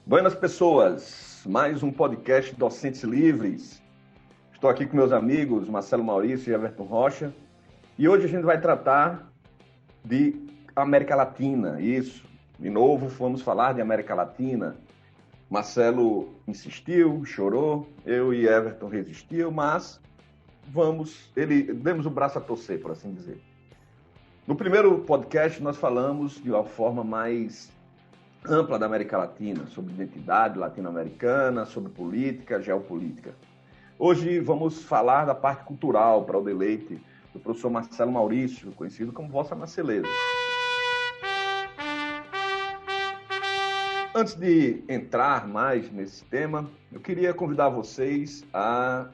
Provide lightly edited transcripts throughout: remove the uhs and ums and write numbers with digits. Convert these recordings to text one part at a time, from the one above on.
Buenas pessoas, mais um podcast Docentes Livres. Estou aqui com meus amigos Marcelo Maurício e Everton Rocha e hoje a gente vai tratar de América Latina, isso. De novo, vamos falar de América Latina. Marcelo insistiu, chorou, eu e Everton resistiu, mas demos o braço a torcer, por assim dizer. No primeiro podcast nós falamos de uma forma mais ampla da América Latina, sobre identidade latino-americana, sobre política, geopolítica. Hoje vamos falar da parte cultural, para o deleite do professor Marcelo Maurício, conhecido como Vossa Marceleza. Antes de entrar mais nesse tema, eu queria convidar vocês a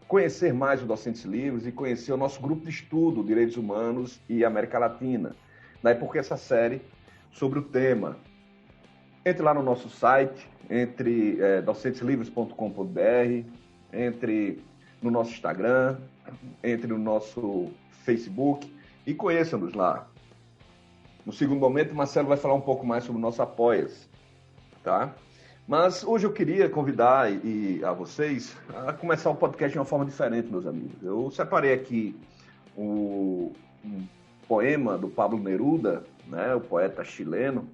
conhecer mais o Docentes Livres e conhecer o nosso grupo de estudo Direitos Humanos e América Latina. Daí porque essa série sobre o tema. Entre lá no nosso site, entre docenteslivres.com.br, entre no nosso Instagram, entre no nosso Facebook e conheçam-nos lá. No segundo momento, o Marcelo vai falar um pouco mais sobre o nosso Apoia-se, tá? Mas hoje eu queria convidar a vocês a começar o podcast de uma forma diferente, meus amigos. Eu separei aqui um poema do Pablo Neruda, né, o poeta chileno,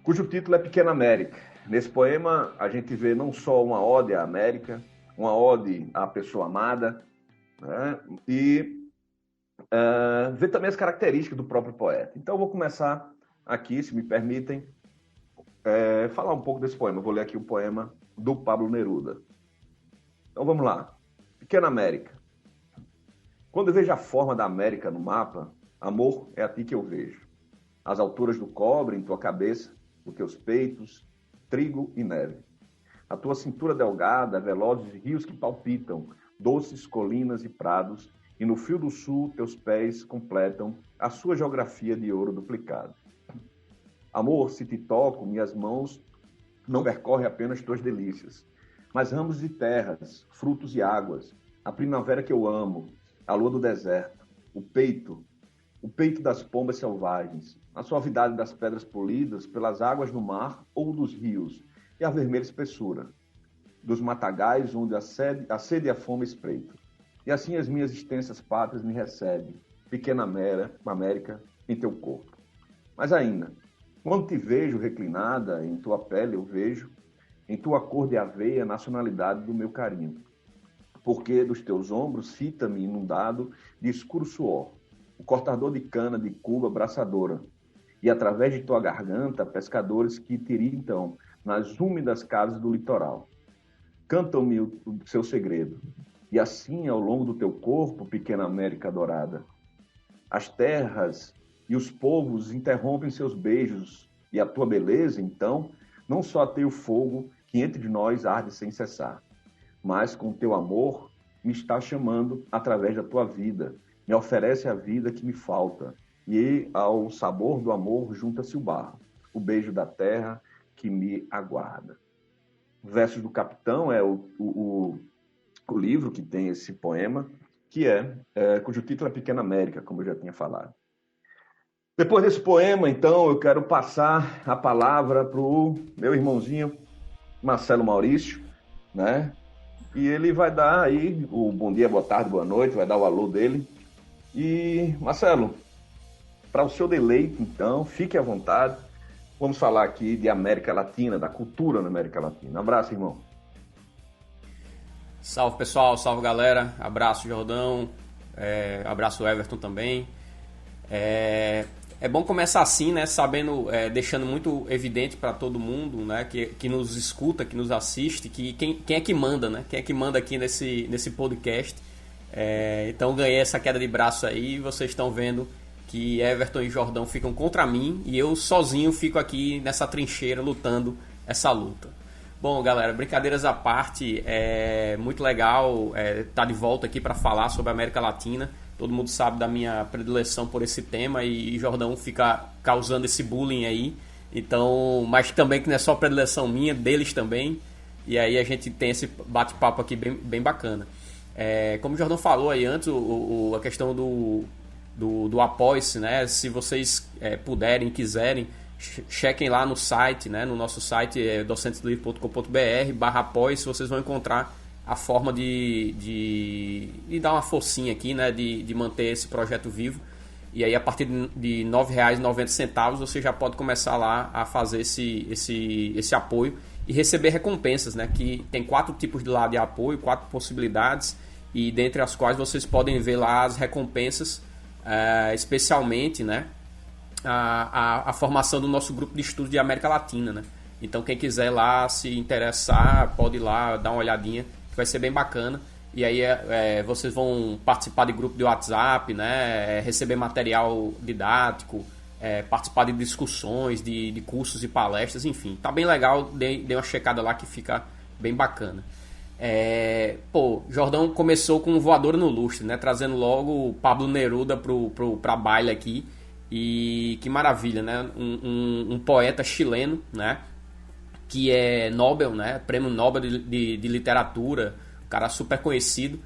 cujo título é Pequena América. Nesse poema, a gente vê não só uma ode à América, uma ode à pessoa amada, né, e vê também as características do próprio poeta. Então, eu vou começar aqui, se me permitem, falar um pouco desse poema. Eu vou ler aqui o poema do Pablo Neruda. Então, vamos lá. Pequena América. Quando eu vejo a forma da América no mapa, amor, é a ti que eu vejo. As alturas do cobre em tua cabeça, os teus peitos, trigo e neve. A tua cintura delgada, velozes rios que palpitam, doces colinas e prados, e no fio do sul teus pés completam a sua geografia de ouro duplicado. Amor, se te toco, minhas mãos não percorrem apenas tuas delícias, mas ramos de terras, frutos e águas, a primavera que eu amo, a lua do deserto, o peito das pombas selvagens, a suavidade das pedras polidas pelas águas do mar ou dos rios, e a vermelha espessura dos matagais onde a sede e a fome espreitam. E assim as minhas extensas pátrias me recebem, pequena América, em teu corpo. Mas ainda, quando te vejo reclinada em tua pele, eu vejo, em tua cor de aveia, a nacionalidade do meu carinho. Porque dos teus ombros fita-me inundado de escuro suor, o cortador de cana de Cuba abraçadora, e através de tua garganta, pescadores que tiritam nas úmidas casas do litoral. Cantam-me o seu segredo, e assim ao longo do teu corpo, pequena América dourada, as terras e os povos interrompem seus beijos, e a tua beleza, então, não só ateia o fogo que entre nós arde sem cessar, mas com teu amor me está chamando através da tua vida, me oferece a vida que me falta, e ao sabor do amor junta-se o barro, o beijo da terra que me aguarda. Versos do Capitão é o livro que tem esse poema, que cujo título é Pequena América, como eu já tinha falado. Depois desse poema, então, eu quero passar a palavra para o meu irmãozinho Marcelo Maurício, né? E ele vai dar aí o bom dia, boa tarde, boa noite, vai dar o alô dele. E, Marcelo, para o seu deleite, então, fique à vontade. Vamos falar aqui de América Latina, da cultura na América Latina. Abraço, irmão. Salve, pessoal. Salve, galera. Abraço, Jordão. Abraço, Everton também. É bom começar assim, né? Sabendo, deixando muito evidente para todo mundo, né? Que nos escuta, que nos assiste, que quem é que manda, né? Quem é que manda aqui nesse podcast. Então ganhei essa queda de braço aí. Vocês estão vendo que Everton e Jordão ficam contra mim e eu sozinho fico aqui nessa trincheira lutando essa luta. Bom, galera, brincadeiras à parte, é muito legal estar de volta aqui para falar sobre a América Latina. Todo mundo sabe da minha predileção por esse tema e Jordão fica causando esse bullying aí. Então, mas também que não é só predileção minha, deles também. E aí a gente tem esse bate-papo aqui bem bacana. Como o Jordão falou aí antes, a questão do Apoia-se, né? Se vocês puderem, quiserem, chequem lá no site, né? No nosso site é docenteslivre.com.br/apoie, vocês vão encontrar a forma de dar uma forcinha aqui, né? De manter esse projeto vivo. E aí, a partir de R$ 9,90, você já pode começar lá a fazer esse apoio e receber recompensas, né? Que tem 4 tipos de apoio, 4 possibilidades, e dentre as quais vocês podem ver lá as recompensas, especialmente, né? A formação do nosso grupo de estudos de América Latina, né? Então, quem quiser lá se interessar, pode ir lá dar uma olhadinha, que vai ser bem bacana. E aí vocês vão participar de grupo de WhatsApp, né? Receber material didático, participar de discussões, de cursos e palestras, enfim. Tá bem legal, dê uma checada lá que fica bem bacana. Jordão começou com Voadora no Lustre, né? Trazendo logo o Pablo Neruda pra baile aqui. E que maravilha, né? Um poeta chileno, né? Que é Nobel, né? Prêmio Nobel de Literatura, um cara super conhecido.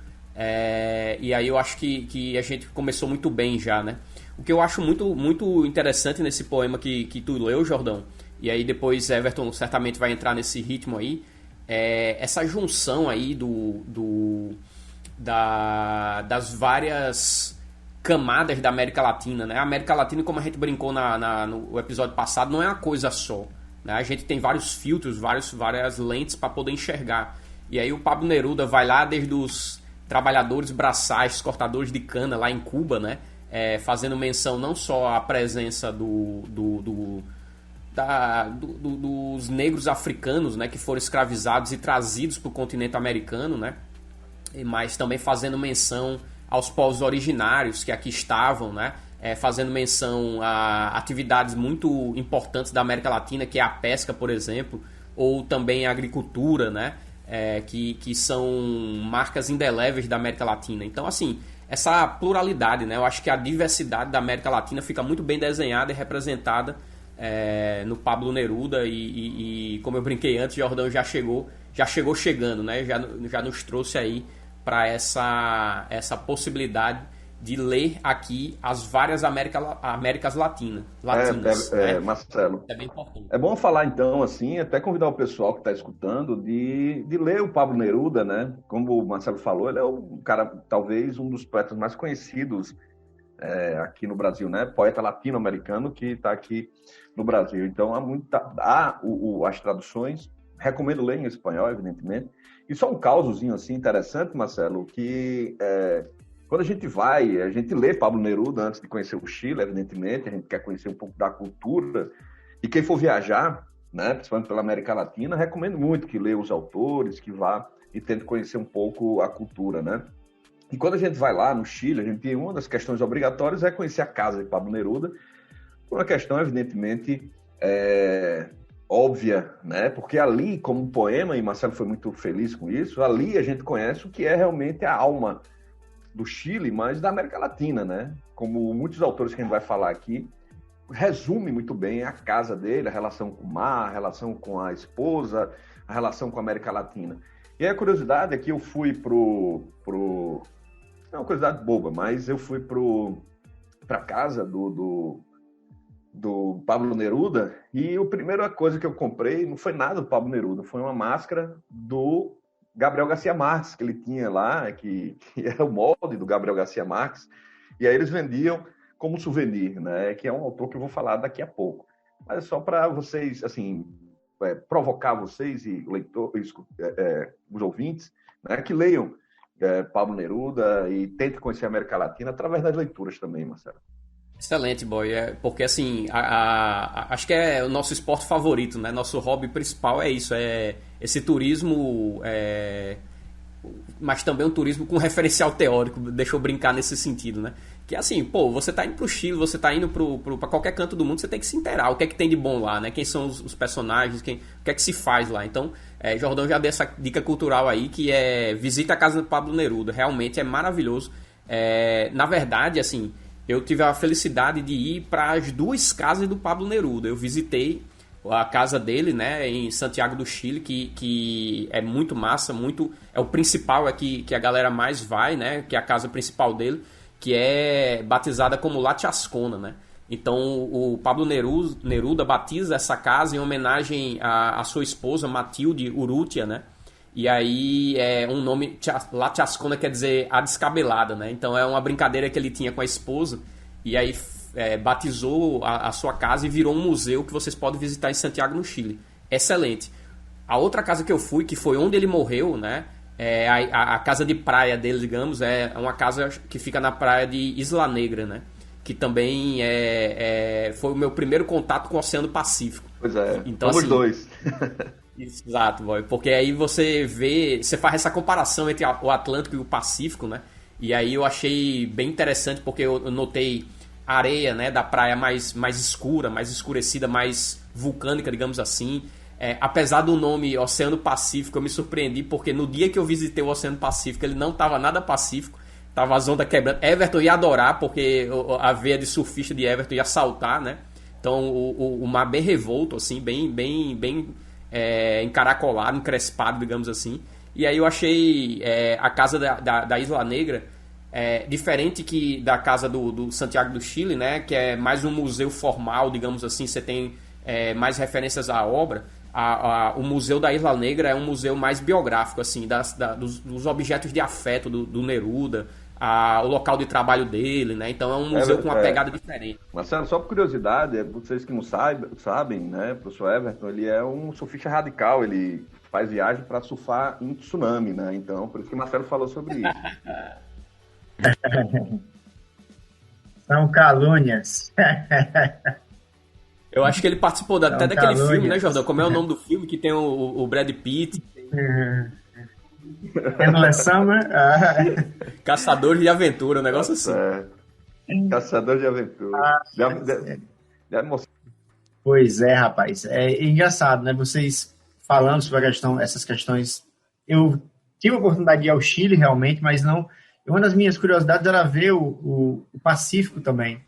E aí eu acho que a gente começou muito bem já, né? O que eu acho muito, muito interessante nesse poema que tu leu, Jordão, e aí depois Everton certamente vai entrar nesse ritmo aí, essa junção aí das várias camadas da América Latina, né? A América Latina, como a gente brincou no episódio passado, não é uma coisa só, né? A gente tem vários filtros, várias lentes para poder enxergar. E aí o Pablo Neruda vai lá desde os trabalhadores braçais, cortadores de cana lá em Cuba, né? Fazendo menção não só à presença dos negros africanos, né? Que foram escravizados e trazidos para o continente americano, né? Mas também fazendo menção aos povos originários que aqui estavam, né? Fazendo menção a atividades muito importantes da América Latina, que é a pesca, por exemplo, ou também a agricultura, né? Que são marcas indeléveis da América Latina. Então, assim, essa pluralidade, né? Eu acho que a diversidade da América Latina fica muito bem desenhada e representada no Pablo Neruda e como eu brinquei antes, Jordão já chegou chegando, né? Já nos trouxe aí para essa possibilidade de ler aqui as várias Américas Latinas. Né? Marcelo, é bem importante. É bom falar então, assim, até convidar o pessoal que está escutando de ler o Pablo Neruda, né? Como o Marcelo falou, ele é um cara, talvez um dos poetas mais conhecidos aqui no Brasil, né? Poeta latino-americano que está aqui no Brasil. Então, as traduções, recomendo ler em espanhol, evidentemente. E só um causozinho assim interessante, Marcelo, que quando a gente lê Pablo Neruda antes de conhecer o Chile, evidentemente, a gente quer conhecer um pouco da cultura, e quem for viajar, né, principalmente pela América Latina, recomendo muito que leia os autores, que vá e tente conhecer um pouco a cultura, né? E quando a gente vai lá no Chile, a gente tem uma das questões obrigatórias é conhecer a casa de Pablo Neruda, por uma questão, evidentemente, óbvia, né? Porque ali, como poema, e Marcelo foi muito feliz com isso, ali a gente conhece o que é realmente a alma do Chile, mas da América Latina, né? Como muitos autores que a gente vai falar aqui, resume muito bem a casa dele, a relação com o mar, a relação com a esposa, a relação com a América Latina. E aí a curiosidade é que eu fui não é uma curiosidade boba, mas eu fui para casa do Pablo Neruda, e a primeira coisa que eu comprei não foi nada do Pablo Neruda, foi uma máscara do Gabriel Garcia Marques, que ele tinha lá, que era o molde do Gabriel Garcia Marques, e aí eles vendiam como souvenir, né? Que é um autor que eu vou falar daqui a pouco. Mas é só para vocês, assim, provocar vocês e os ouvintes, né, que leiam Pablo Neruda e tentem conhecer a América Latina através das leituras também, Marcelo. Excelente, boy. Porque assim, acho que é o nosso esporte favorito, né? Nosso hobby principal é isso, esse turismo, mas também um turismo com referencial teórico, deixa eu brincar nesse sentido, né? Que assim, você tá indo pro Chile, você tá indo pra qualquer canto do mundo, você tem que se inteirar, o que é que tem de bom lá, né? Quem são os personagens, o que é que se faz lá. Então, Jordão já deu essa dica cultural aí, que visita a casa do Pablo Neruda, realmente é maravilhoso. Na verdade, assim, eu tive a felicidade de ir para as 2 casas do Pablo Neruda. Eu visitei a casa dele, né, em Santiago do Chile, que é muito massa, é o principal, que a galera mais vai, né, que é a casa principal dele, que é batizada como La Chascona, né, Então o Pablo Neruda batiza essa casa em homenagem à sua esposa Matilde Urrutia, né? E aí é um nome, La Chascona quer dizer a descabelada, né? Então é uma brincadeira que ele tinha com a esposa, e aí batizou a sua casa e virou um museu que vocês podem visitar em Santiago, no Chile. Excelente. A outra casa que eu fui, que foi onde ele morreu, né? A casa de praia dele, digamos, é uma casa que fica na praia de Isla Negra, né? Que também foi o meu primeiro contato com o Oceano Pacífico. Pois é, então, somos assim, dois. Exato, boy. Porque aí você faz essa comparação entre o Atlântico e o Pacífico, né? E aí eu achei bem interessante, porque eu notei a areia, né, da praia mais escura, mais escurecida, mais vulcânica, digamos assim. Apesar do nome Oceano Pacífico, eu me surpreendi, porque no dia que eu visitei o Oceano Pacífico, ele não estava nada pacífico, tava as ondas quebrando. Everton ia adorar, porque a veia de surfista de Everton ia saltar, né? Então o mar bem revolto, assim, bem encaracolado, encrespado, digamos assim. E aí eu achei a casa da Isla Negra diferente que da casa do Santiago do Chile, né? Que é mais um museu formal, digamos assim, você tem mais referências à obra. O Museu da Isla Negra é um museu mais biográfico, assim, dos objetos de afeto do Neruda, o local de trabalho dele, né? Então é um museu com uma pegada diferente. Marcelo, só por curiosidade, vocês que não sabem, né, professor Everton, ele é um surfista radical, ele faz viagem para surfar em tsunami, né? Então, por isso que o Marcelo falou sobre isso. São calúnias. Eu acho que ele participou até daquele filme, né, Jordão? Como é o nome do filme? Que tem o Brad Pitt. Summer. Caçador de Aventura, um negócio assim. Caçador de Aventura. Pois é, rapaz. É engraçado, né? Vocês falando sobre essas questões. Eu tive a oportunidade de ir ao Chile, realmente, mas não... Uma das minhas curiosidades era ver o Pacífico também.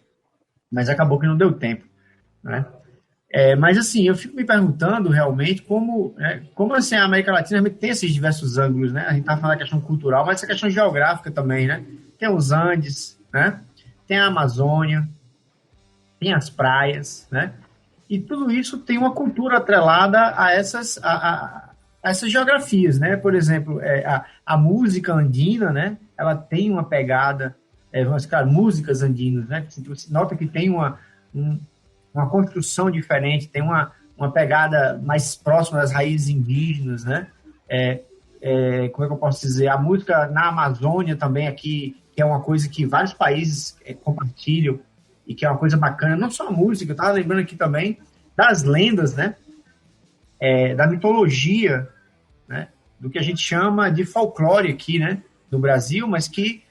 Mas acabou que não deu tempo, né? Mas assim, eu fico me perguntando realmente como assim a América Latina realmente tem esses diversos ângulos, né? A gente tá falando da questão cultural, mas essa questão geográfica também, né? Tem os Andes, né? Tem a Amazônia, tem as praias, né? E tudo isso tem uma cultura atrelada a essas geografias, né? Por exemplo, a música andina, né? Ela tem uma pegada, músicas andinas, né? Você nota que tem uma construção diferente, tem uma pegada mais próxima das raízes indígenas, né? Como é que eu posso dizer? A música na Amazônia também aqui, que é uma coisa que vários países compartilham e que é uma coisa bacana. Não só a música, eu estava lembrando aqui também das lendas, né? Da mitologia, né? Do que a gente chama de folclore aqui, né? No Brasil, mas que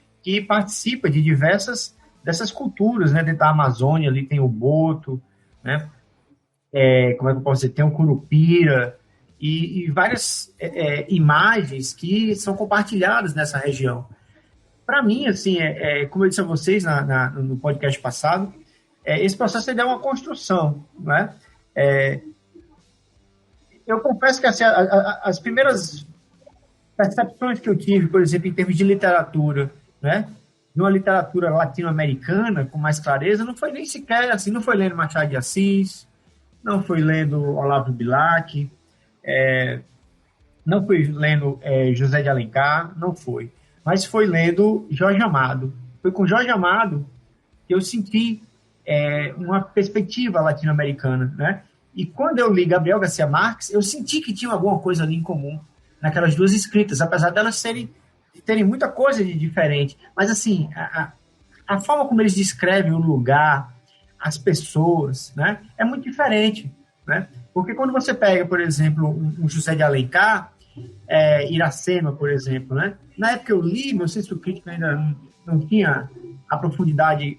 participa de diversas dessas culturas, né? Dentro da Amazônia, ali tem o boto, né? Como é que eu posso dizer? Tem o curupira e várias imagens que são compartilhadas nessa região. Para mim, assim, como eu disse a vocês no podcast passado, esse processo é uma construção, né? Eu confesso que assim, as primeiras percepções que eu tive, por exemplo, em termos de literatura, né? De uma literatura latino-americana com mais clareza, não foi nem sequer assim, não foi lendo Machado de Assis, não foi lendo Olavo Bilac, não foi lendo José de Alencar, não foi, mas foi lendo Jorge Amado. Foi com Jorge Amado que eu senti uma perspectiva latino-americana, né? E quando eu li Gabriel Garcia Marques, eu senti que tinha alguma coisa ali em comum naquelas duas escritas, apesar delas terem muita coisa de diferente. Mas, assim, a forma como eles descrevem o lugar, as pessoas, né, é muito diferente, né? Porque quando você pega, por exemplo, um José de Alencar, Iracema, por exemplo, né? Na época que eu li, meu senso crítico ainda não tinha a profundidade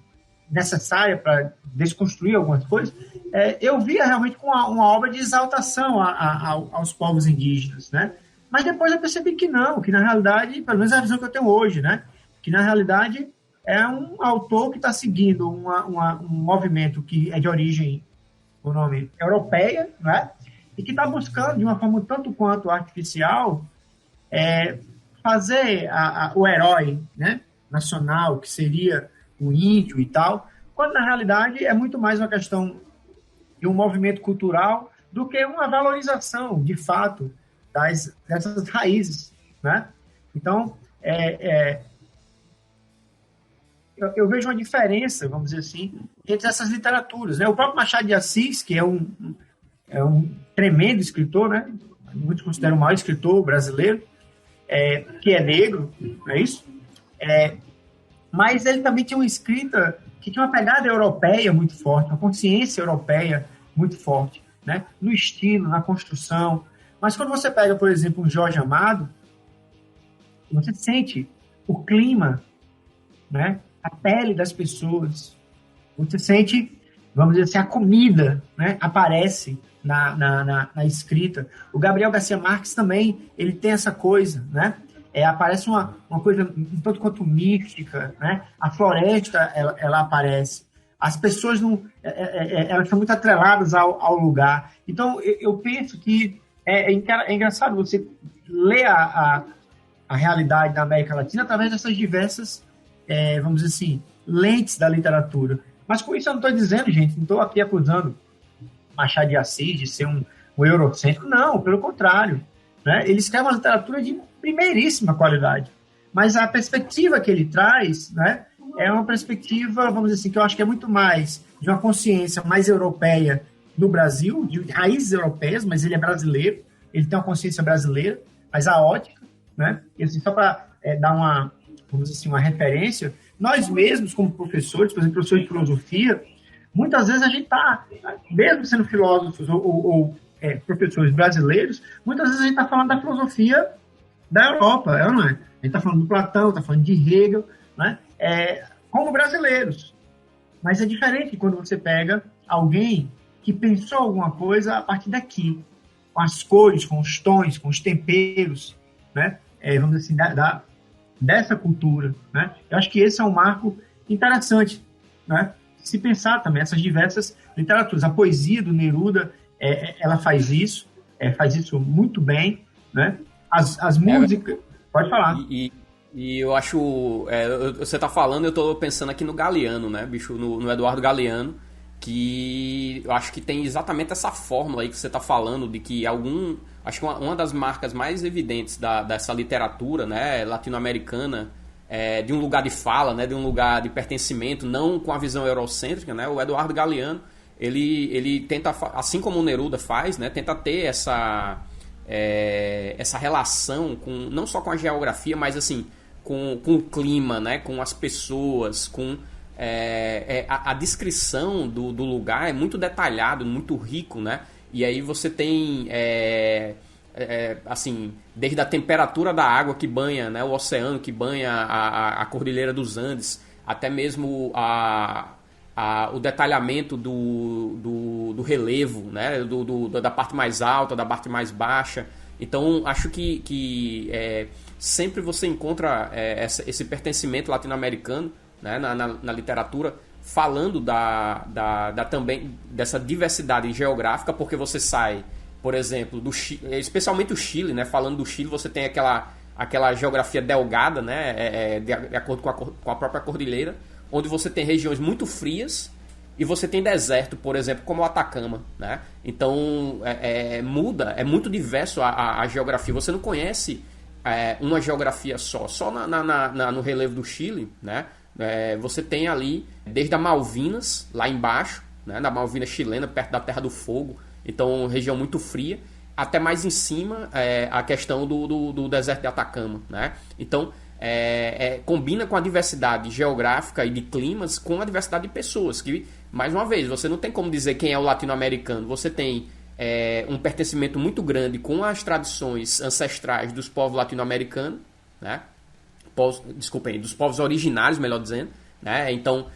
necessária para desconstruir algumas coisas, eu via realmente com uma obra de exaltação aos povos indígenas, né? Mas depois eu percebi que não, que na realidade, pelo menos é a visão que eu tenho hoje, né? Que na realidade é um autor que está seguindo um movimento que é de origem, o nome, europeia, né? E que está buscando, de uma forma tanto quanto artificial, fazer o herói, né, nacional, que seria o índio e tal, quando na realidade é muito mais uma questão de um movimento cultural do que uma valorização, de fato, dessas raízes, né? Então, eu vejo uma diferença, vamos dizer assim, entre essas literaturas, né? O próprio Machado de Assis, que é um tremendo escritor, né? Muitos consideram o maior escritor brasileiro, que é negro, não é isso? Mas ele também tinha uma escrita que tinha uma pegada europeia muito forte, uma consciência europeia muito forte, né? No estilo, na construção. Mas quando você pega, por exemplo, um Jorge Amado, você sente o clima, né? A pele das pessoas. Você sente, vamos dizer assim, a comida, né? Aparece na escrita. O Gabriel Garcia Marques também, ele tem essa coisa, né? Aparece uma coisa um tanto quanto mística, né? A floresta, ela aparece. As pessoas elas são muito atreladas ao lugar. Então, eu penso que é engraçado você ler a realidade da América Latina através dessas diversas, vamos dizer assim, lentes da literatura. Mas com isso eu não estou dizendo, gente, não estou aqui acusando Machado de Assis de ser um eurocêntrico. Não, pelo contrário. Né? Ele escreve uma literatura de primeiríssima qualidade. Mas a perspectiva que ele traz, né, é uma perspectiva, vamos dizer assim, que eu acho que é muito mais de uma consciência mais europeia no Brasil, de raízes europeias, mas ele é brasileiro, ele tem uma consciência brasileira, mas a ótica, né? E, assim, só para dar vamos dizer assim, uma referência, nós mesmos, como professores, por exemplo, professores de filosofia, muitas vezes a gente está, mesmo sendo filósofos ou professores brasileiros, muitas vezes a gente está falando da filosofia da Europa, não é? A gente está falando do Platão, está falando de Hegel, né? Como brasileiros. Mas é diferente quando você pega alguém que pensou alguma coisa a partir daqui, com as cores, com os tons, com os temperos, né? Vamos dizer assim, dessa cultura, né? Eu acho que esse é um marco interessante, né? Se pensar também essas diversas literaturas. A poesia do Neruda, ela faz isso muito bem, né? As músicas... Pode falar. E eu acho... você tá falando, eu tô pensando aqui no Galeano, né, bicho? No Eduardo Galeano, que eu acho que tem exatamente essa fórmula aí que você tá falando, de que acho que uma das marcas mais evidentes dessa literatura, né, latino-americana, de um lugar de fala, né, de um lugar de pertencimento, não com a visão eurocêntrica, né? O Eduardo Galeano, ele tenta, assim como o Neruda faz, né, tenta ter essa relação não só com a geografia, mas assim, com o clima, né, com as pessoas, com a descrição do lugar é muito detalhado, muito rico, né? E aí você tem assim, desde a temperatura da água que banha, né, o oceano que banha a Cordilheira dos Andes, até mesmo o detalhamento do relevo, né, da parte mais alta, da parte mais baixa. Então, acho que sempre você encontra esse pertencimento latino-americano, né, na literatura, falando também dessa diversidade geográfica, porque você sai, por exemplo, do Chile, especialmente o Chile, né, falando do Chile, você tem aquela geografia delgada, né, de acordo com a própria cordilheira, onde você tem regiões muito frias e você tem deserto, por exemplo, como o Atacama, né? Então, muda, é muito diverso a geografia. Você não conhece uma geografia só no relevo do Chile, né? Você tem ali, desde a Malvinas, lá embaixo, né? Na Malvina chilena, perto da Terra do Fogo, então região muito fria, até mais em cima a questão do deserto de Atacama, né? Então, combina com a diversidade geográfica e de climas com a diversidade de pessoas, que, mais uma vez, você não tem como dizer quem é o latino-americano. Você tem um pertencimento muito grande com as tradições ancestrais dos povos latino-americanos, né? Dos povos originários, melhor dizendo, né? Então,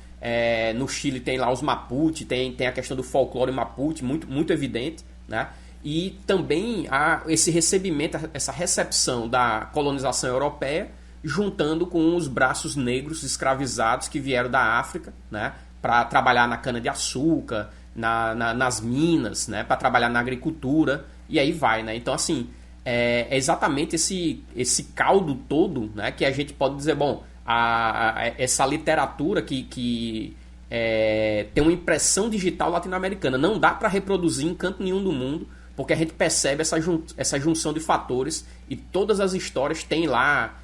no Chile tem lá os Mapuche, tem a questão do folclore Mapuche, muito, muito evidente, né? E também há esse recebimento, essa recepção da colonização europeia, juntando com os braços negros escravizados que vieram da África, né, para trabalhar na cana-de-açúcar, nas minas, né, para trabalhar na agricultura, e aí vai, né? Então, assim, é exatamente esse caldo todo, né, que a gente pode dizer, bom, essa literatura que tem uma impressão digital latino-americana. Não dá para reproduzir em canto nenhum do mundo, porque a gente percebe essa junção de fatores e todas as histórias têm lá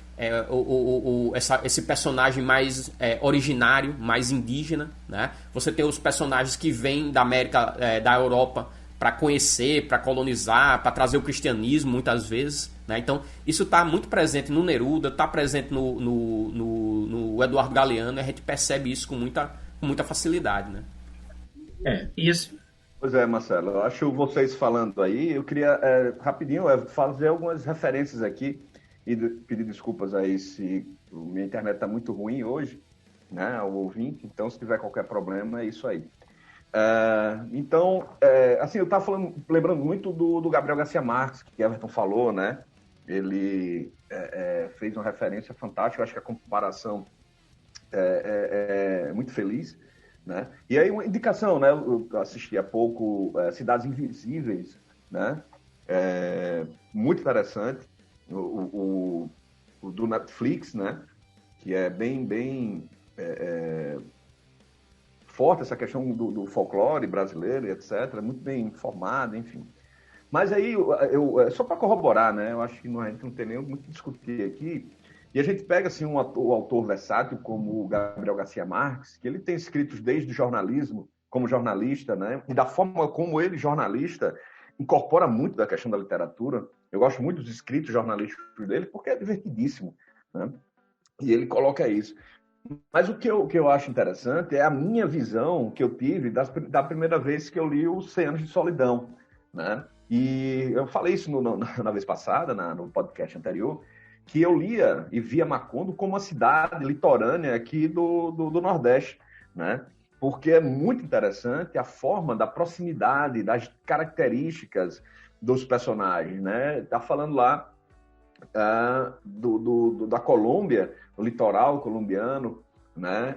esse personagem mais originário, mais indígena, né? Você tem os personagens que vêm da América, da Europa, para conhecer, para colonizar, para trazer o cristianismo muitas vezes, né? Então isso está muito presente no Neruda, está presente no Eduardo Galeano, e a gente percebe isso com muita facilidade, né? Isso. Pois é, Marcelo, eu acho vocês falando aí, eu queria rapidinho fazer algumas referências aqui e pedir desculpas aí se minha internet está muito ruim hoje, né, ao ouvinte, então se tiver qualquer problema é isso aí. Então, assim, eu estava lembrando muito do Gabriel Garcia Marques, que Everton falou, né, ele fez uma referência fantástica, eu acho que a comparação é muito feliz, né? E aí uma indicação, né? Eu assisti há pouco Cidades Invisíveis, né? Muito interessante, o do Netflix, né? Que é bem forte essa questão do folclore brasileiro, etc. Muito bem informado, enfim. Mas aí, só para corroborar, né? Eu acho que a gente não tem nem muito que discutir aqui. E a gente pega assim, um autor versátil como o Gabriel Garcia Marques, que ele tem escritos desde o jornalismo, como jornalista, né? E da forma como ele, jornalista, incorpora muito da questão da literatura. Eu gosto muito dos escritos jornalísticos dele, porque é divertidíssimo, né? E ele coloca isso. Mas o que eu acho interessante é a minha visão que eu tive da primeira vez que eu li os 100 Anos de Solidão, né? E eu falei isso na vez passada, no podcast anterior, que eu lia e via Macondo como uma cidade litorânea aqui do Nordeste, né? Porque é muito interessante a forma da proximidade, das características dos personagens, né? Tá falando lá da Colômbia, o litoral colombiano, né?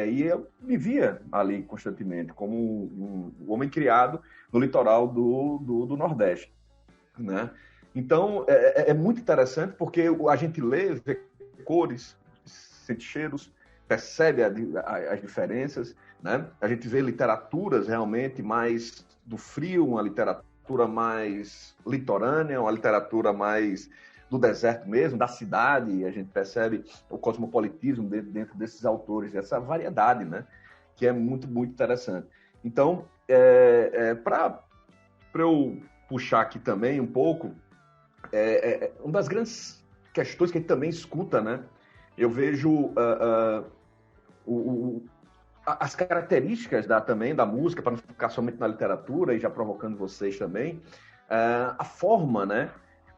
E eu vivia ali constantemente como um homem criado no litoral do Nordeste, né? Então, é muito interessante porque a gente lê, vê cores, sente cheiros, percebe as diferenças, né? A gente vê literaturas realmente mais do frio, uma literatura mais litorânea, uma literatura mais do deserto mesmo, da cidade, a gente percebe o cosmopolitismo dentro desses autores, essa variedade, né? Que é muito, muito interessante. Então, para eu puxar aqui também um pouco, uma das grandes questões que a gente também escuta, né? Eu vejo as características também da música, para não ficar somente na literatura, e já provocando vocês também, a forma, né?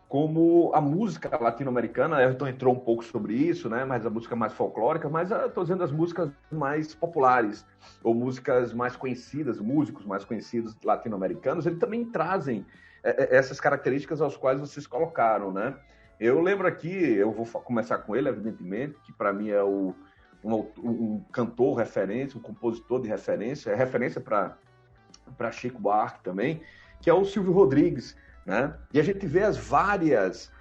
Como a música latino-americana, a Everton entrou um pouco sobre isso, né? Mas a música mais folclórica, mas eu estou dizendo as músicas mais populares, ou músicas mais conhecidas, músicos mais conhecidos latino-americanos, eles também trazem essas características aos quais vocês colocaram, né? Eu lembro aqui, eu vou começar com ele, evidentemente, que para mim é um cantor referência, um compositor de referência, é referência para Chico Buarque também, que é o Silvio Rodrigues, né? E a gente vê as várias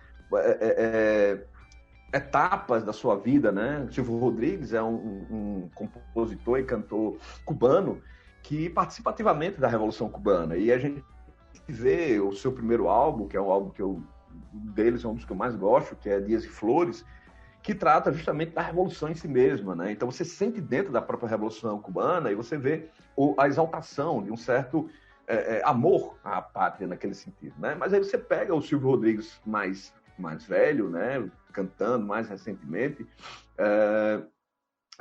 etapas da sua vida, né? O Silvio Rodrigues é um compositor e cantor cubano que participa ativamente da Revolução Cubana, e a gente vê o seu primeiro álbum, que é um álbum deles é um dos que eu mais gosto, que é Dias e Flores, que trata justamente da revolução em si mesma, né? Então você sente dentro da própria Revolução Cubana e você vê a exaltação de um certo amor à pátria naquele sentido, né? Mas aí você pega o Silvio Rodrigues mais velho, né? Cantando mais recentemente.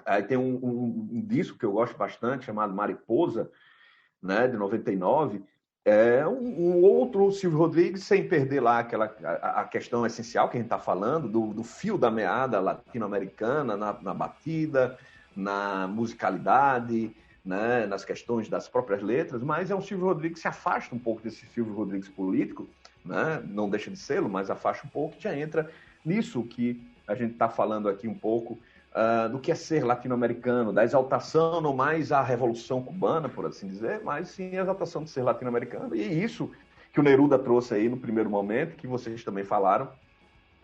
Aí tem um disco que eu gosto bastante, chamado Mariposa, né? De 99. Um outro Silvio Rodrigues, sem perder lá a questão essencial que a gente está falando, do fio da meada latino-americana na batida, na musicalidade, né, nas questões das próprias letras, mas é um Silvio Rodrigues que se afasta um pouco desse Silvio Rodrigues político, né, não deixa de ser, mas afasta um pouco, e já entra nisso que a gente está falando aqui um pouco, do que é ser latino-americano, da exaltação não mais à Revolução Cubana, por assim dizer, mas sim a exaltação de ser latino-americano, e isso que o Neruda trouxe aí no primeiro momento, que vocês também falaram,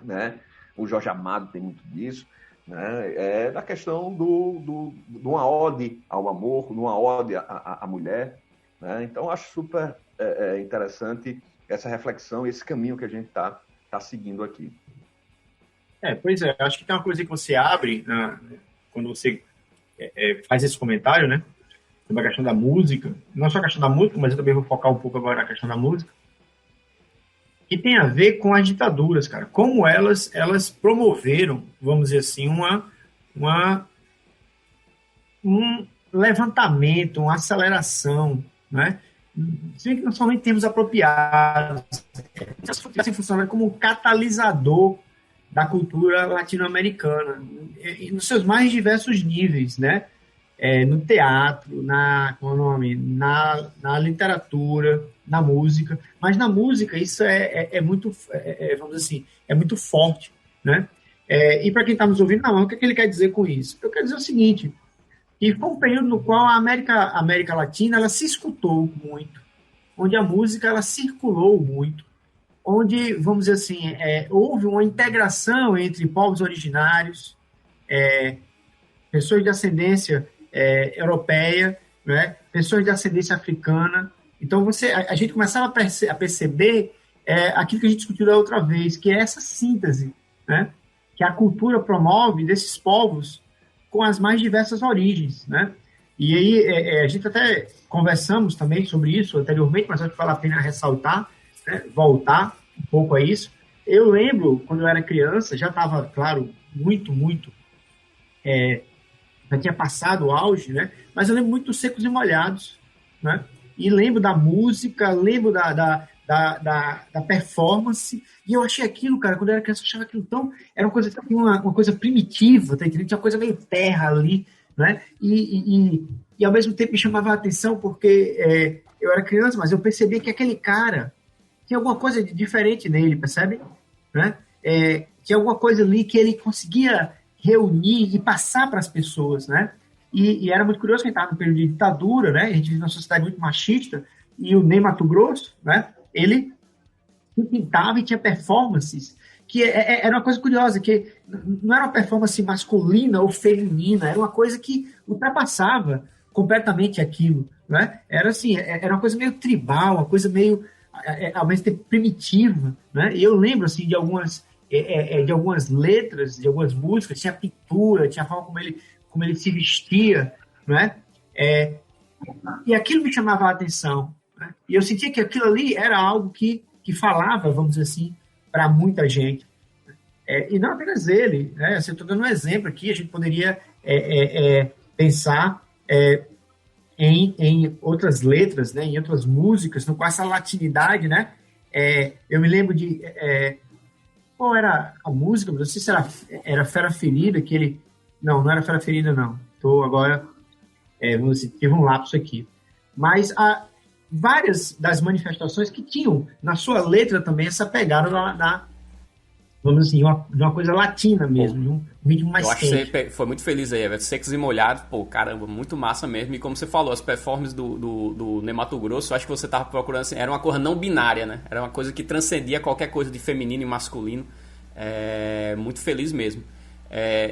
né? O Jorge Amado tem muito disso, né? É da questão de uma ode ao amor, de uma ode à mulher, né? Então, acho super interessante essa reflexão, esse caminho que a gente está seguindo aqui. Pois é, acho que tem uma coisa que você abre quando você faz esse comentário, né? Sobre a questão da música, não só a questão da música, mas eu também vou focar um pouco agora na questão da música, que tem a ver com as ditaduras, cara. Como elas promoveram, vamos dizer assim, um levantamento, uma aceleração, né? Se bem que não somente temos apropriados, assim, funcionando como um catalisador da cultura latino-americana, nos seus mais diversos níveis, né? No teatro, na literatura, na música, mas na música isso é muito, vamos dizer assim, é muito forte, né? E para quem está nos ouvindo, não, o que ele quer dizer com isso? Eu quero dizer o seguinte, que foi um período no qual a América Latina ela se escutou muito, onde a música ela circulou muito, onde, vamos dizer assim, houve uma integração entre povos originários, pessoas de ascendência europeia, né? Pessoas de ascendência africana. Então, a gente começava a perceber aquilo que a gente discutiu da outra vez, que é essa síntese, né? Que a cultura promove desses povos com as mais diversas origens, né? E aí, a gente até conversamos também sobre isso anteriormente, mas acho que vale a pena ressaltar, né? Voltar um pouco a isso. Eu lembro, quando eu era criança, já estava, claro, muito, já tinha passado o auge, né? Mas eu lembro muito dos Secos e Molhados, né? E lembro da música, lembro da performance, e eu achei aquilo, cara, quando eu era criança, eu achava aquilo tão... Era uma coisa primitiva, tá entendendo? Tinha uma coisa meio terra ali, né? E ao mesmo tempo me chamava a atenção, porque eu era criança, mas eu percebi que aquele cara tinha alguma coisa diferente nele, percebe? Né? Tinha alguma coisa ali que ele conseguia reunir e passar para as pessoas, né? E era muito curioso que a gente estava no período de ditadura, né? A gente vive numa sociedade muito machista, e o Ney Matogrosso, né? Ele pintava e tinha performances que era uma coisa curiosa, que não era uma performance masculina ou feminina, era uma coisa que ultrapassava completamente aquilo, né? Era assim, era uma coisa meio tribal, uma coisa meio, ao mesmo tempo, primitiva, né? E eu lembro, assim, de algumas letras, de algumas músicas, tinha pintura, tinha a forma como ele se vestia, né? E aquilo me chamava a atenção, né? E eu sentia que aquilo ali era algo que falava, vamos dizer assim, para muita gente. E não apenas ele, né? Eu estou dando um exemplo aqui, a gente poderia pensar em outras letras, né? Em outras músicas, com essa latinidade, né? Eu me lembro de... qual era a música? Não sei se era Fera Ferida, que ele... Não era Fera Ferida, não. Estou agora... vamos dizer, tive um lapso aqui. Mas há várias das manifestações que tinham na sua letra também essa pegada vamos dizer assim, de uma coisa latina mesmo, de um ritmo mais quente. Eu acho que você foi muito feliz aí, velho. Secos e Molhados, pô, caramba, muito massa mesmo. E como você falou, as performances do Ney Matogrosso, eu acho que você tava procurando, assim, era uma coisa não binária, né? Era uma coisa que transcendia qualquer coisa de feminino e masculino. Muito feliz mesmo.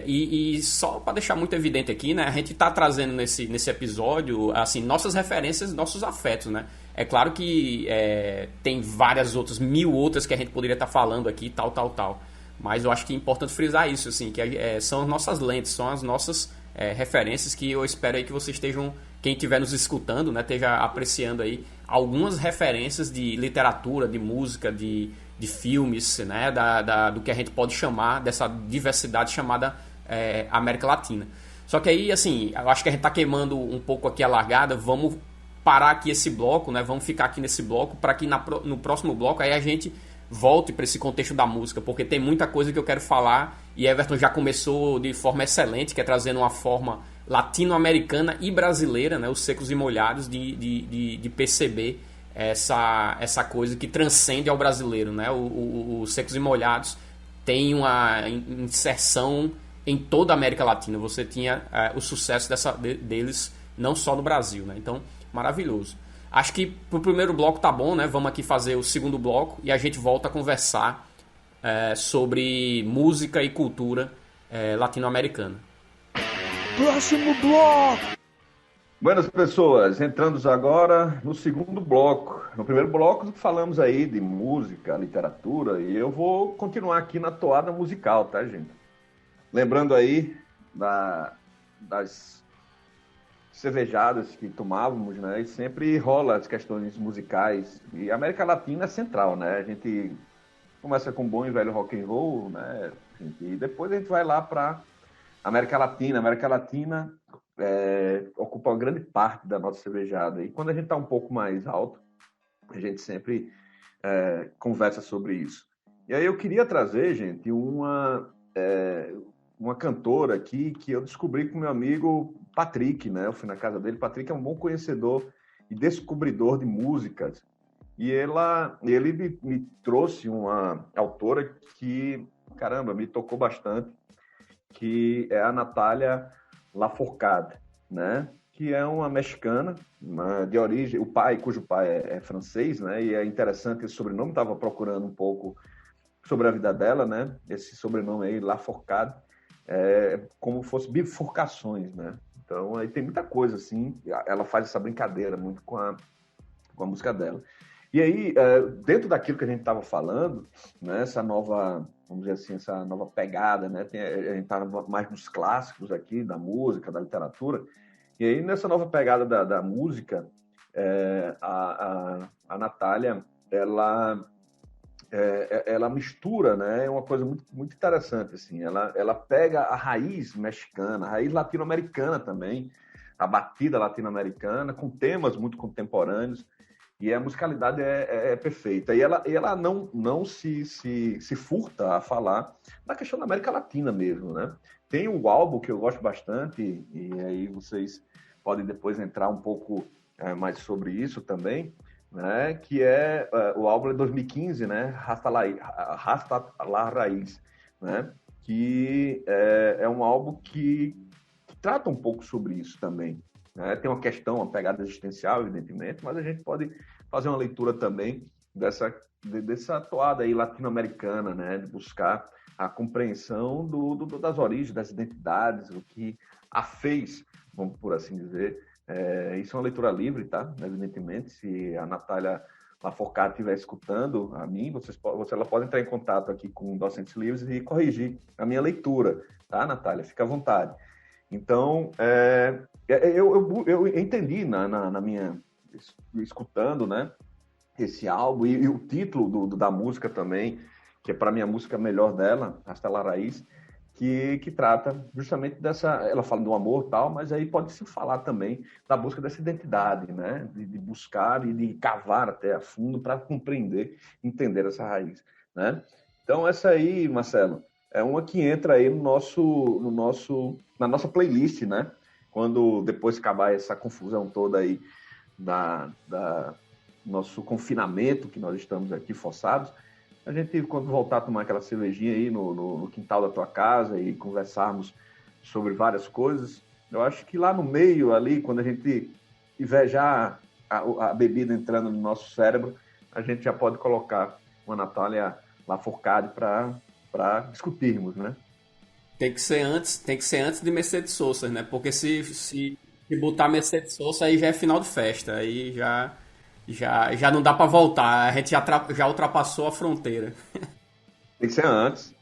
E só para deixar muito evidente aqui, né? A gente tá trazendo nesse episódio, assim, nossas referências, nossos afetos, né? É claro que tem várias outras, 1000 outras que a gente poderia estar falando aqui, tal. Mas eu acho que é importante frisar isso, assim, que são as nossas lentes, são as nossas referências, que eu espero aí que vocês estejam, quem estiver nos escutando, né, esteja apreciando aí algumas referências de literatura, de música, de filmes, né, do que a gente pode chamar dessa diversidade chamada América Latina. Só que aí, assim, eu acho que a gente está queimando um pouco aqui a largada, vamos parar aqui esse bloco, né? Vamos ficar aqui nesse bloco para que no próximo bloco aí a gente volte para esse contexto da música, porque tem muita coisa que eu quero falar e Everton já começou de forma excelente, que é trazendo uma forma latino-americana e brasileira, né? Os Secos e Molhados, de perceber essa coisa que transcende ao brasileiro, né? Os Secos e Molhados tem uma inserção em toda a América Latina. Você tinha o sucesso deles não só no Brasil, né? Então, maravilhoso. Acho que pro primeiro bloco tá bom, né? Vamos aqui fazer o segundo bloco e a gente volta a conversar sobre música e cultura latino-americana. Próximo bloco! Buenas pessoas, entrando agora no segundo bloco. No primeiro bloco falamos aí de música, literatura, e eu vou continuar aqui na toada musical, tá, gente? Lembrando aí das cervejadas que tomávamos, né? E sempre rola as questões musicais. E a América Latina é central, né? A gente começa com bom e velho rock and roll, né? E depois a gente vai lá para América Latina. A América Latina ocupa uma grande parte da nossa cervejada. E quando a gente está um pouco mais alto, a gente sempre conversa sobre isso. E aí eu queria trazer, gente, uma cantora aqui que eu descobri com meu amigo Patrick, né? Eu fui na casa dele. Patrick é um bom conhecedor e descobridor de músicas. E ele me trouxe uma autora que, caramba, me tocou bastante, que é a Natália Lafourcade, né? Que é uma mexicana de origem, cujo pai é francês, né? E é interessante esse sobrenome, estava procurando um pouco sobre a vida dela, né? Esse sobrenome aí, Lafourcade, como fosse bifurcações, né? Então, aí tem muita coisa, assim, ela faz essa brincadeira muito com a música dela. E aí, dentro daquilo que a gente estava falando, né, essa nova, vamos dizer assim, essa nova pegada, né, a gente está mais nos clássicos aqui, da música, da literatura, e aí nessa nova pegada da música, a Natália, ela mistura, né, é uma coisa muito, muito interessante, assim, ela pega a raiz mexicana, a raiz latino-americana também, a batida latino-americana, com temas muito contemporâneos, e a musicalidade é perfeita. E ela não se furta a falar da questão da América Latina mesmo, né? Tem um álbum que eu gosto bastante, e aí vocês podem depois entrar um pouco mais sobre isso também, né? Que é o álbum de 2015, né? Rasta la Raiz, né? Que é um álbum que trata um pouco sobre isso também. Tem uma questão, uma pegada existencial, evidentemente, mas a gente pode fazer uma leitura também dessa toada aí latino-americana, né? De buscar a compreensão das origens, das identidades, o que a fez, vamos por assim dizer. Isso é uma leitura livre, tá? Evidentemente, se a Natália Lafourcade estiver escutando a mim, ela pode entrar em contato aqui com Docentes Livres e corrigir a minha leitura, tá, Natália? Fica à vontade. Então, eu entendi na minha escutando, né, esse álbum e o título da música também, que é para mim a música melhor dela, Rasta la Raiz, que trata justamente dessa, ela fala do amor e tal, mas aí pode se falar também da busca dessa identidade, né, de buscar e de cavar até a fundo para compreender, entender essa raiz, né? Então essa aí, Marcelo, é uma que entra aí na nossa playlist, né? Quando depois acabar essa confusão toda aí da nosso confinamento, que nós estamos aqui forçados, a gente, quando voltar a tomar aquela cervejinha aí no quintal da tua casa e conversarmos sobre várias coisas, eu acho que lá no meio ali, quando a gente tiver já a bebida entrando no nosso cérebro, a gente já pode colocar uma Natália Lafourcade para discutirmos, né? Tem que ser antes de Mercedes Sosa, né? Porque se botar Mercedes Sosa, aí já é final de festa, aí já não dá para voltar, a gente já ultrapassou a fronteira. Tem que ser antes.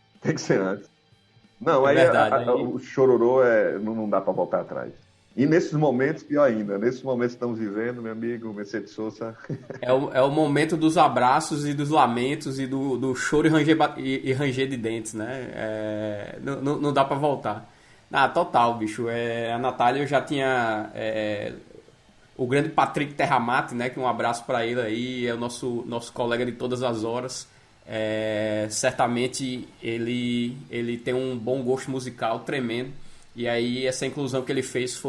Não, aí verdade, o chororô não dá para voltar atrás. E nesses momentos, pior ainda, nesses momentos que estamos vivendo, meu amigo Mercedes Sosa. É o momento dos abraços e dos lamentos e do choro e ranger de dentes, né? Não dá pra voltar. Total, bicho. A Natália, eu já tinha o grande Patrick Terramate, né? Que um abraço pra ele aí, é o nosso colega de todas as horas. Certamente ele tem um bom gosto musical tremendo. E aí essa inclusão que ele fez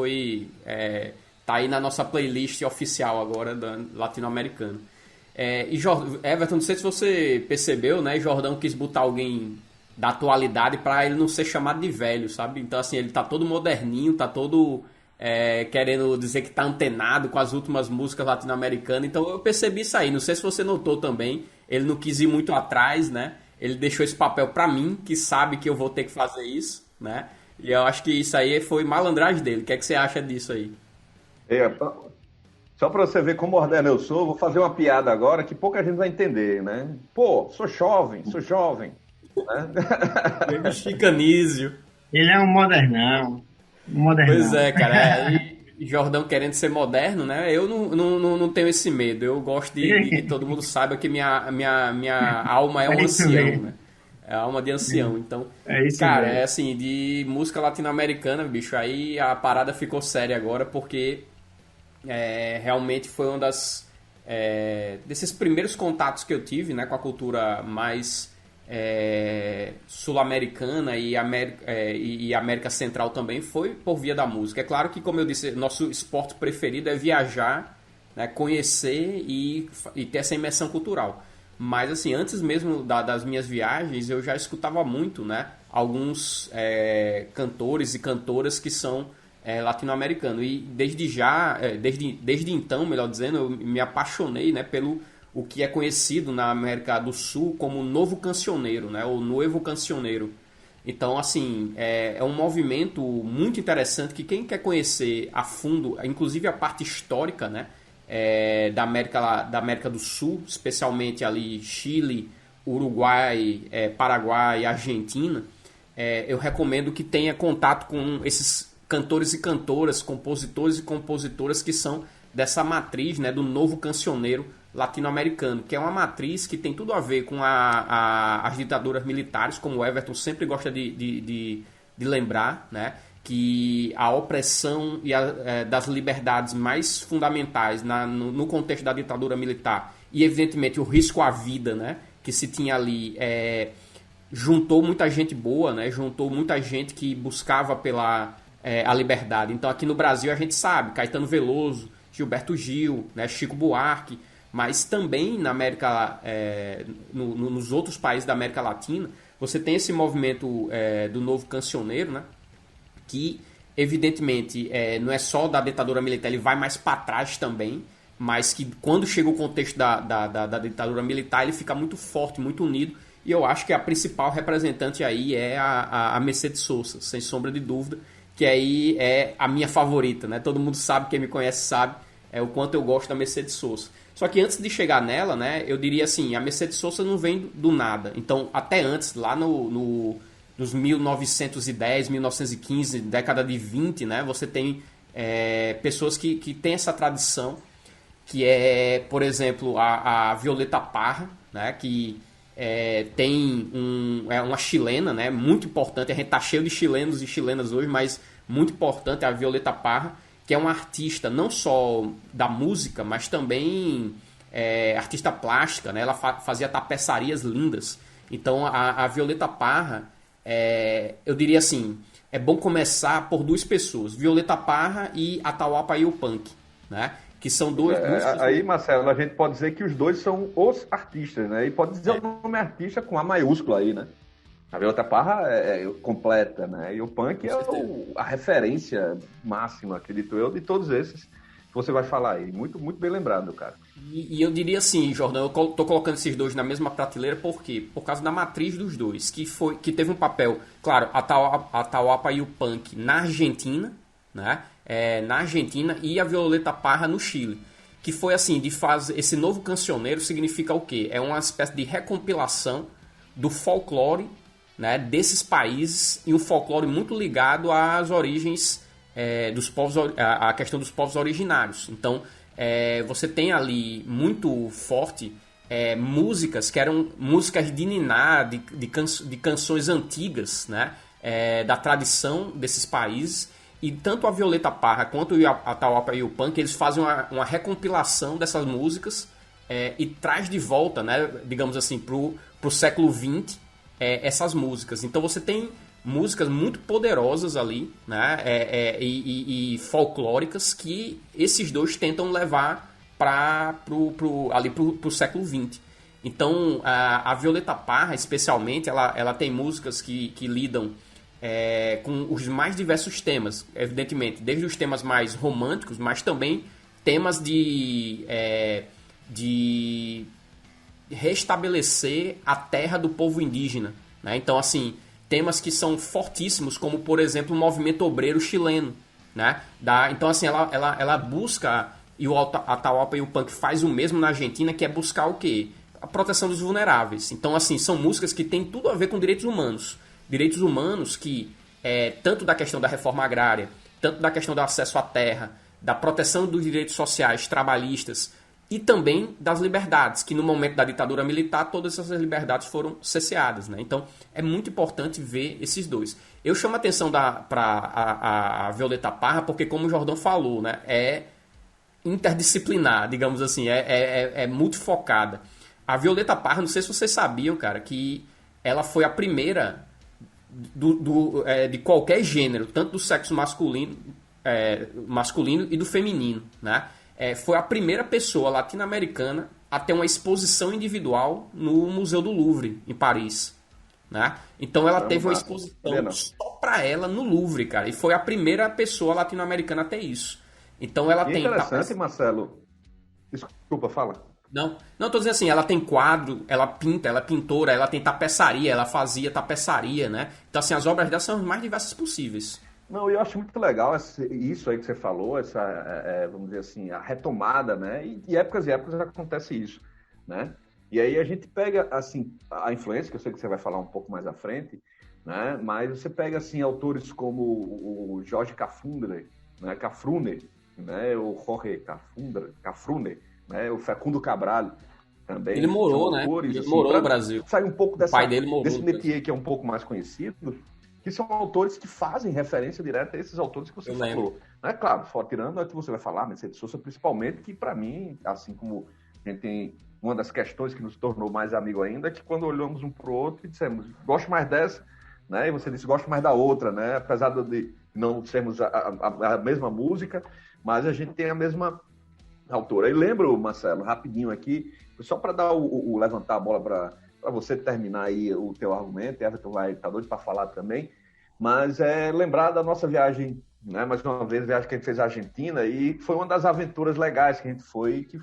tá aí na nossa playlist oficial agora da latino-americana. E Everton, não sei se você percebeu, né? Jordão quis botar alguém da atualidade para ele não ser chamado de velho, sabe? Então assim, ele tá todo moderninho, tá todo querendo dizer que tá antenado com as últimas músicas latino-americanas. Então eu percebi isso aí, não sei se você notou também. Ele não quis ir muito atrás, né? Ele deixou esse papel para mim, que sabe que eu vou ter que fazer isso, né? E eu acho que isso aí foi malandragem dele. O que é que você acha disso aí? Só para você ver como moderno eu sou, vou fazer uma piada agora que pouca gente vai entender, né? Pô, sou jovem, né? Mexicanísio. Ele é um modernão. Pois é, cara. E Jordão querendo ser moderno, né? Eu não tenho esse medo. Eu gosto de que todo mundo saiba que minha alma é um ancião, né? É a alma de ancião. Então, cara, é assim, de música latino-americana, bicho, aí a parada ficou séria agora, porque realmente foi uma desses primeiros contatos que eu tive, né, com a cultura mais sul-americana e América Central também, foi por via da música. É claro que, como eu disse, nosso esporte preferido é viajar, né, conhecer e ter essa imersão cultural. Mas, assim, antes mesmo das minhas viagens, eu já escutava muito, né, alguns cantores e cantoras que são latino-americanos. E desde então, melhor dizendo, eu me apaixonei, né, pelo o que é conhecido na América do Sul como novo cancioneiro, né, ou novo cancioneiro. Então, assim, é um movimento muito interessante que quem quer conhecer a fundo, inclusive a parte histórica, né, da América do Sul, especialmente ali Chile, Uruguai, Paraguai, Argentina, eu recomendo que tenha contato com esses cantores e cantoras, compositores e compositoras que são dessa matriz, né, do novo cancioneiro latino-americano, que é uma matriz que tem tudo a ver com as ditaduras militares, como o Everton sempre gosta de lembrar, né, que a opressão das liberdades mais fundamentais no contexto da ditadura militar e, evidentemente, o risco à vida, né, que se tinha ali, juntou muita gente boa, né, juntou muita gente que buscava a liberdade. Então, aqui no Brasil, a gente sabe, Caetano Veloso, Gilberto Gil, né, Chico Buarque, mas também na América, nos outros países da América Latina, você tem esse movimento do novo cancioneiro, né, que evidentemente não é só da ditadura militar, ele vai mais para trás também, mas que quando chega o contexto da ditadura militar, ele fica muito forte, muito unido, e eu acho que a principal representante aí é a Mercedes Sosa, sem sombra de dúvida, que aí é a minha favorita, né? Todo mundo sabe, quem me conhece sabe o quanto eu gosto da Mercedes Sosa. Só que antes de chegar nela, né, eu diria assim, a Mercedes Sosa não vem do nada. Então, até antes, lá nos 1910, 1915, década de 20, né, você tem pessoas que têm essa tradição, que é, por exemplo, a Violeta Parra, né, que tem uma chilena, né, muito importante. A gente tá cheio de chilenos e chilenas hoje, mas muito importante a Violeta Parra, que é uma artista não só da música, mas também artista plástica, né? Ela fazia tapeçarias lindas. Então a Violeta Parra, eu diria assim, é bom começar por duas pessoas, Violeta Parra e Atahualpa Yupanqui, né? Que são duas aí, Marcelo, a gente pode dizer que os dois são os artistas, né? E pode dizer o nome artista com A maiúsculo aí, né? A Violeta Parra é completa, né? E o Punk é a referência máxima, acredito eu, de todos esses que você vai falar aí. Muito, muito bem lembrado, cara. E eu diria assim, Jordão, eu tô colocando esses dois na mesma prateleira, por quê? Por causa da matriz dos dois, que teve um papel, claro, Atahualpa Yupanqui na Argentina, né? Na Argentina, e a Violeta Parra no Chile. Que foi assim, esse novo cancioneiro significa o quê? É uma espécie de recompilação do folclore, né, desses países, e um folclore muito ligado às origens dos povos, à questão dos povos originários. Então, você tem ali muito forte músicas que eram músicas de niná, de canções antigas, né, da tradição desses países. E tanto a Violeta Parra quanto a Atahualpa Yupanqui, eles fazem uma recompilação dessas músicas e traz de volta, né, digamos assim, pro século XX, essas músicas. Então você tem músicas muito poderosas ali, né, e folclóricas, que esses dois tentam levar pro século XX. Então a Violeta Parra, especialmente, ela tem músicas que lidam com os mais diversos temas, evidentemente, desde os temas mais românticos, mas também temas de restabelecer a terra do povo indígena, né? Então, assim, temas que são fortíssimos, como, por exemplo, o movimento obreiro chileno, né? Então, assim, ela busca, e o Atahualpa Yupanqui faz o mesmo na Argentina, que é buscar o quê? A proteção dos vulneráveis. Então, assim, são músicas que têm tudo a ver com direitos humanos. Direitos humanos que, tanto da questão da reforma agrária, tanto da questão do acesso à terra, da proteção dos direitos sociais, trabalhistas, e também das liberdades, que no momento da ditadura militar todas essas liberdades foram cesseadas, né? Então é muito importante ver esses dois. Eu chamo a atenção para a Violeta Parra porque, como o Jordão falou, né, é interdisciplinar, digamos assim, é multifocada. A Violeta Parra, não sei se vocês sabiam, cara, que ela foi a primeira de qualquer gênero, tanto do sexo masculino e do feminino, né? Foi a primeira pessoa latino-americana a ter uma exposição individual no Museu do Louvre, em Paris, né? Então ela teve uma exposição só pra ela no Louvre, cara. E foi a primeira pessoa latino-americana a ter isso. Então ela tem... Interessante, Marcelo. Desculpa, fala. Não, tô dizendo assim, ela tem quadro, ela pinta, ela é pintora, ela tem tapeçaria, ela fazia tapeçaria, né? Então, assim, as obras dela são as mais diversas possíveis. Não, eu acho muito legal isso aí que você falou, vamos dizer assim, a retomada, né? E de épocas e épocas acontece isso, né? E aí a gente pega, assim, a influência, que eu sei que você vai falar um pouco mais à frente, né? Mas você pega, assim, autores como o Jorge Cafrune, né? O Jorge Cafrune, né? O Facundo Cabral também. Ele morou, né? Ele morou no Brasil. Sai um pouco o pai dele morou desse métier que é um pouco mais conhecido, que são autores que fazem referência direta a esses autores que você falou. É claro, tirando é que você vai falar, Mercedes Sosa, principalmente, que para mim, assim como a gente tem uma das questões que nos tornou mais amigo ainda, é que quando olhamos um para o outro e dissemos, gosto mais dessa, né? E você disse, gosto mais da outra, né? Apesar de não sermos a mesma música, mas a gente tem a mesma autora. E lembro, Marcelo, rapidinho aqui, só para dar levantar a bola para você terminar aí o teu argumento, Everton vai estar doido para falar também, mas lembrar da nossa viagem, né? Mais uma vez, a viagem que a gente fez à Argentina, e foi uma das aventuras legais que a gente foi, que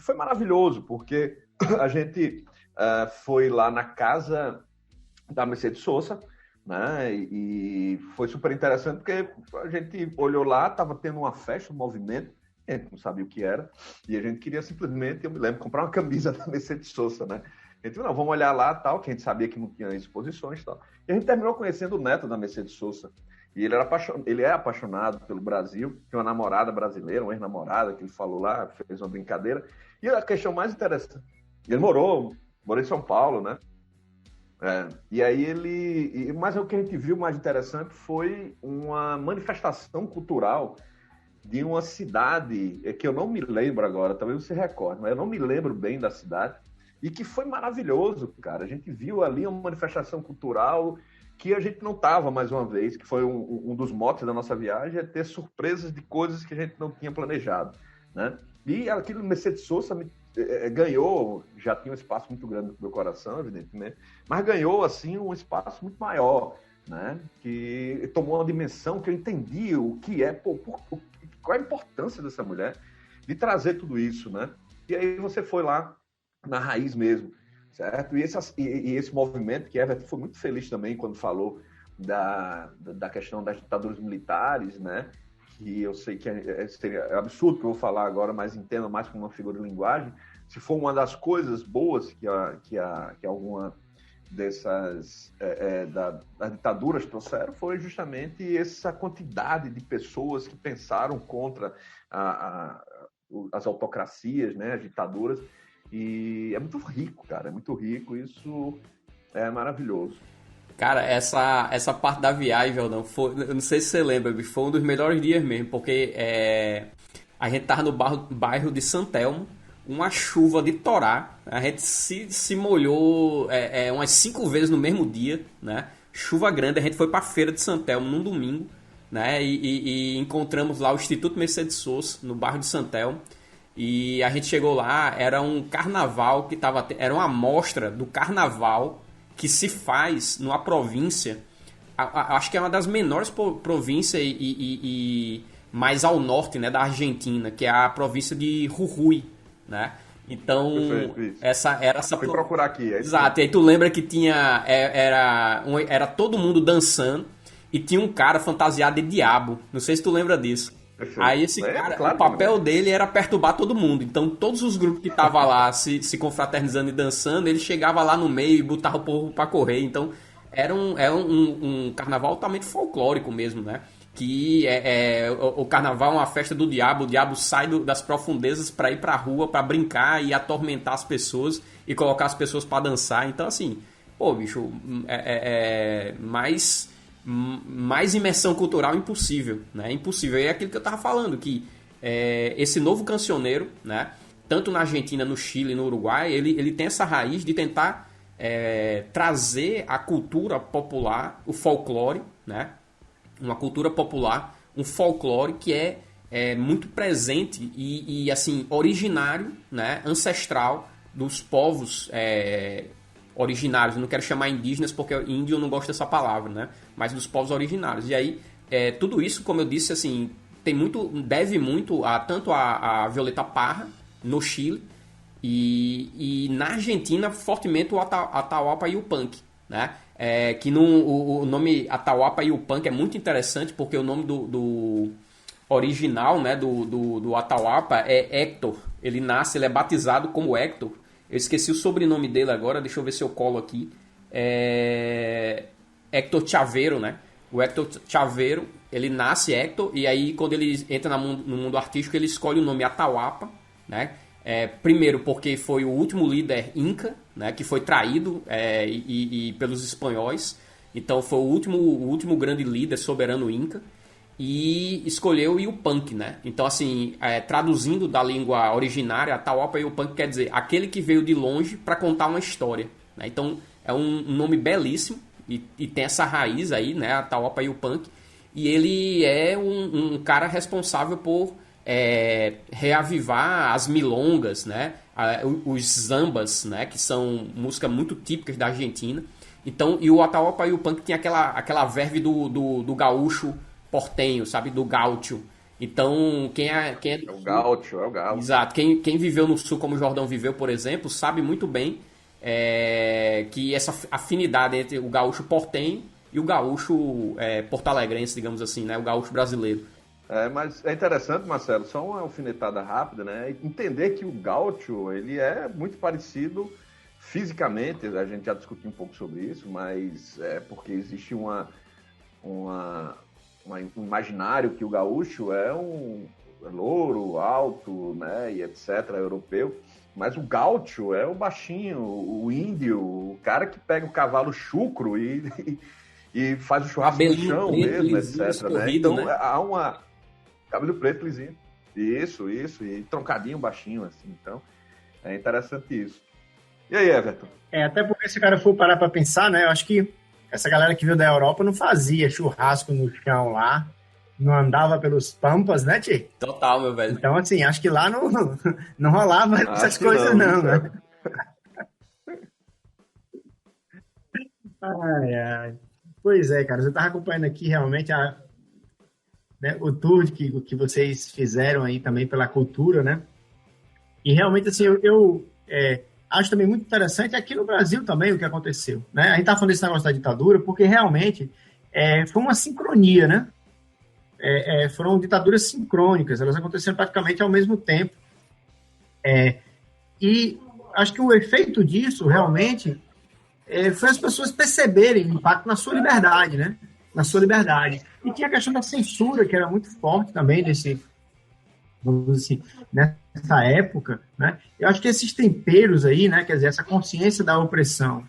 foi maravilhoso, porque a gente foi lá na casa da Mercedes Sosa, né? E foi super interessante, porque a gente olhou lá, estava tendo uma festa, um movimento, a gente não sabia o que era, e a gente queria simplesmente, eu me lembro, comprar uma camisa da Mercedes Sosa, né? Então, não, vamos olhar lá, tal, que a gente sabia que não tinha exposições e tal. E a gente terminou conhecendo o neto da Mercedes Sosa. E ele é apaixonado pelo Brasil, tem uma namorada brasileira, uma ex-namorada, que ele falou lá, fez uma brincadeira. E a questão mais interessante, ele morou em São Paulo, né? E aí mas o que a gente viu mais interessante foi uma manifestação cultural de uma cidade, que eu não me lembro agora, talvez você recorde, mas eu não me lembro bem da cidade, e que foi maravilhoso, cara. A gente viu ali uma manifestação cultural que a gente não estava, mais uma vez, que foi um dos motes da nossa viagem, é ter surpresas de coisas que a gente não tinha planejado, né? E aquilo Mercedes Sosa ganhou, já tinha um espaço muito grande no meu coração, evidentemente, mas ganhou, assim, um espaço muito maior, né? Que tomou uma dimensão que eu entendi o que qual a importância dessa mulher de trazer tudo isso, né? E aí você foi lá na raiz mesmo, certo? E esse movimento, que Everton foi muito feliz também quando falou da questão das ditaduras militares, né? Que eu sei que seria absurdo que eu vou falar agora, mas entenda mais como uma figura de linguagem. Se for uma das coisas boas que alguma dessas das ditaduras trouxeram, foi justamente essa quantidade de pessoas que pensaram contra as autocracias, né? As ditaduras. E é muito rico, cara, é muito rico, isso é maravilhoso. Cara, essa parte da viagem, Jordão, eu não sei se você lembra, foi um dos melhores dias mesmo, porque a gente tava no bairro de Santelmo, uma chuva de torar, a gente se molhou umas 5 vezes no mesmo dia, né? Chuva grande, a gente foi pra feira de Santelmo num domingo, né? E encontramos lá o Instituto Mercedes Sosa, no bairro de Santelmo. E a gente chegou lá, era um carnaval era uma amostra do carnaval que se faz numa província, acho que é uma das menores províncias e mais ao norte, né, da Argentina, que é a província de Jujuy, né? Então, Perfeito, essa... Fui procurar aqui. Exato, e aí tu lembra que tinha... Era todo mundo dançando e tinha um cara fantasiado de diabo. Não sei se tu lembra disso. Perfeito. Aí esse cara, claro, o papel dele era perturbar todo mundo. Então todos os grupos que estavam lá se confraternizando e dançando, ele chegava lá no meio e botava o povo pra correr. Então era um carnaval altamente folclórico mesmo, né? Que o carnaval é uma festa do diabo. O diabo sai das profundezas para ir pra rua, para brincar e atormentar as pessoas e colocar as pessoas para dançar. Então assim, pô, bicho, mais imersão cultural impossível, né? Impossível. E é aquilo que eu tava falando, que esse novo cancioneiro, né? Tanto na Argentina, no Chile, no Uruguai, ele tem essa raiz de tentar trazer a cultura popular, o folclore, né? Uma cultura popular, um folclore que é muito presente e assim, originário, né? Ancestral dos povos originários. Eu não quero chamar indígenas porque índio não gosta dessa palavra, né? Mas dos povos originários. E aí, tudo isso, como eu disse, assim, deve muito tanto a Violeta Parra, no Chile, e na Argentina, fortemente o Atahualpa Yupanqui, né? Que o nome Atahualpa Yupanqui é muito interessante porque o nome do original, né, do Atahualpa é Héctor. Ele é batizado como Héctor. Eu esqueci o sobrenome dele agora, deixa eu ver se eu colo aqui. Héctor Chaveiro, né? O Héctor Chaveiro, ele nasce Héctor, e aí quando ele entra no mundo artístico, ele escolhe o nome Atahualpa, né? Primeiro porque foi o último líder inca, né? Que foi traído pelos espanhóis. Então foi o último grande líder soberano inca. E escolheu Yupanqui, né? Então, assim, traduzindo da língua originária, Atahualpa Yupanqui quer dizer aquele que veio de longe para contar uma história, né? Então, é um nome belíssimo e tem essa raiz aí, né? Atahualpa Yupanqui. E ele é um cara responsável por reavivar as milongas, né? Os zambas, né? Que são músicas muito típicas da Argentina. Então, e o Atahualpa Yupanqui tinha aquela verve do gaúcho portenho, sabe? Do gaúcho. Então, quem é o gaúcho, é o gaúcho. Exato. Quem viveu no sul, como o Jordão viveu, por exemplo, sabe muito bem que essa afinidade entre o gaúcho portenho e o gaúcho porto-alegrense, digamos assim, né? O gaúcho brasileiro. Mas é interessante, Marcelo, só uma alfinetada rápida, né? Entender que o gaúcho, ele é muito parecido fisicamente, a gente já discutiu um pouco sobre isso, mas porque existe um imaginário que o gaúcho é louro, alto, né, e etc, europeu, mas o gaúcho é o baixinho, o índio, o cara que pega o cavalo chucro e faz o churrasco no chão mesmo, etc, né? Então, né? Há cabelo preto, lisinho, isso, e troncadinho, baixinho, assim, então é interessante isso. E aí, Everton? Até porque se o cara for parar para pensar, né, eu acho que essa galera que veio da Europa não fazia churrasco no chão lá, não andava pelos pampas, né, Tchê? Total, meu velho. Então, assim, acho que lá não rolava essas coisas não, né? Ai. Pois é, cara, você estava acompanhando aqui realmente né, o tour que vocês fizeram aí também pela cultura, né? E realmente, assim, eu acho também muito interessante aqui no Brasil também o que aconteceu, né? A gente tá falando desse negócio da ditadura porque realmente foi uma sincronia, né? Foram ditaduras sincrônicas, elas aconteceram praticamente ao mesmo tempo. E acho que o efeito disso realmente foi as pessoas perceberem o impacto na sua liberdade, né? Na sua liberdade. E tinha a questão da censura, que era muito forte também vamos dizer assim, nessa época, né? Eu acho que esses temperos aí, né? Quer dizer, essa consciência da opressão,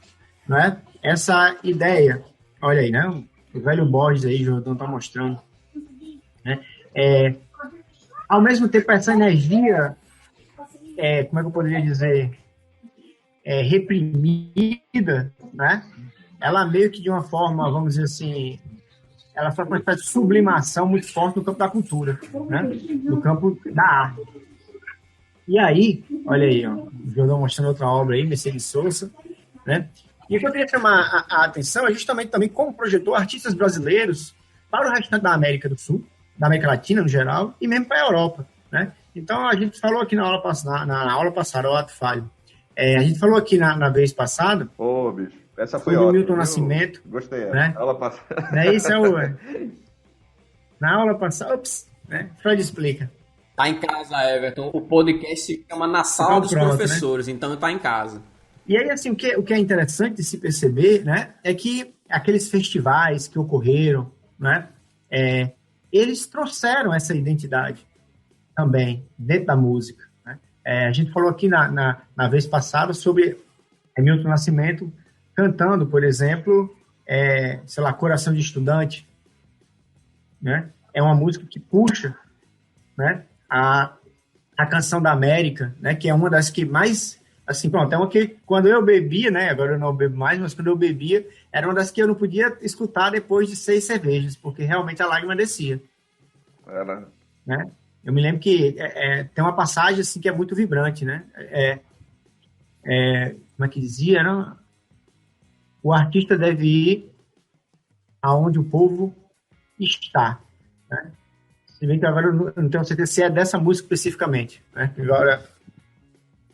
né? Essa ideia, olha aí, né? O velho Borges aí, Jordão tá mostrando, né? Ao mesmo tempo, essa energia, como é que eu poderia dizer, reprimida, né? Ela meio que de uma forma, vamos dizer assim, ela foi uma espécie de sublimação muito forte no campo da cultura, né? No campo da arte. E aí, olha aí, ó, o Jordão mostrando outra obra aí, Mercedes Sosa, né? E o que eu queria chamar a atenção é justamente também como projetou artistas brasileiros para o restante da América do Sul, da América Latina no geral, e mesmo para a Europa, né? Então, a gente falou aqui na aula passada, o ato falho. A gente falou aqui na vez passada. Ô, bicho, essa foi sobre ótima. Milton Nascimento. Gostei. Né? Aula passada. Isso na aula passada. Ops, né? Freud explica. Tá em casa, Everton. O podcast se chama Na Sala dos Professores, né? Então tá em casa. E aí, assim, o que é interessante de se perceber, né, é que aqueles festivais que ocorreram, né, eles trouxeram essa identidade também dentro da música. Né? A gente falou aqui na vez passada sobre Milton Nascimento cantando, por exemplo, sei lá, Coração de Estudante. Né? É uma música que puxa, né, a Canção da América, né, que é uma das que mais... Assim, pronto, é uma que quando eu bebia, né, agora eu não bebo mais, mas quando eu bebia, era uma das que eu não podia escutar depois de 6 cervejas, porque realmente a lágrima descia. Era. Né? Eu me lembro que tem uma passagem assim que é muito vibrante, né? Como é que dizia? Não? O artista deve ir aonde o povo está. Né? Se bem que agora eu não tenho certeza se é dessa música especificamente. Né? Agora...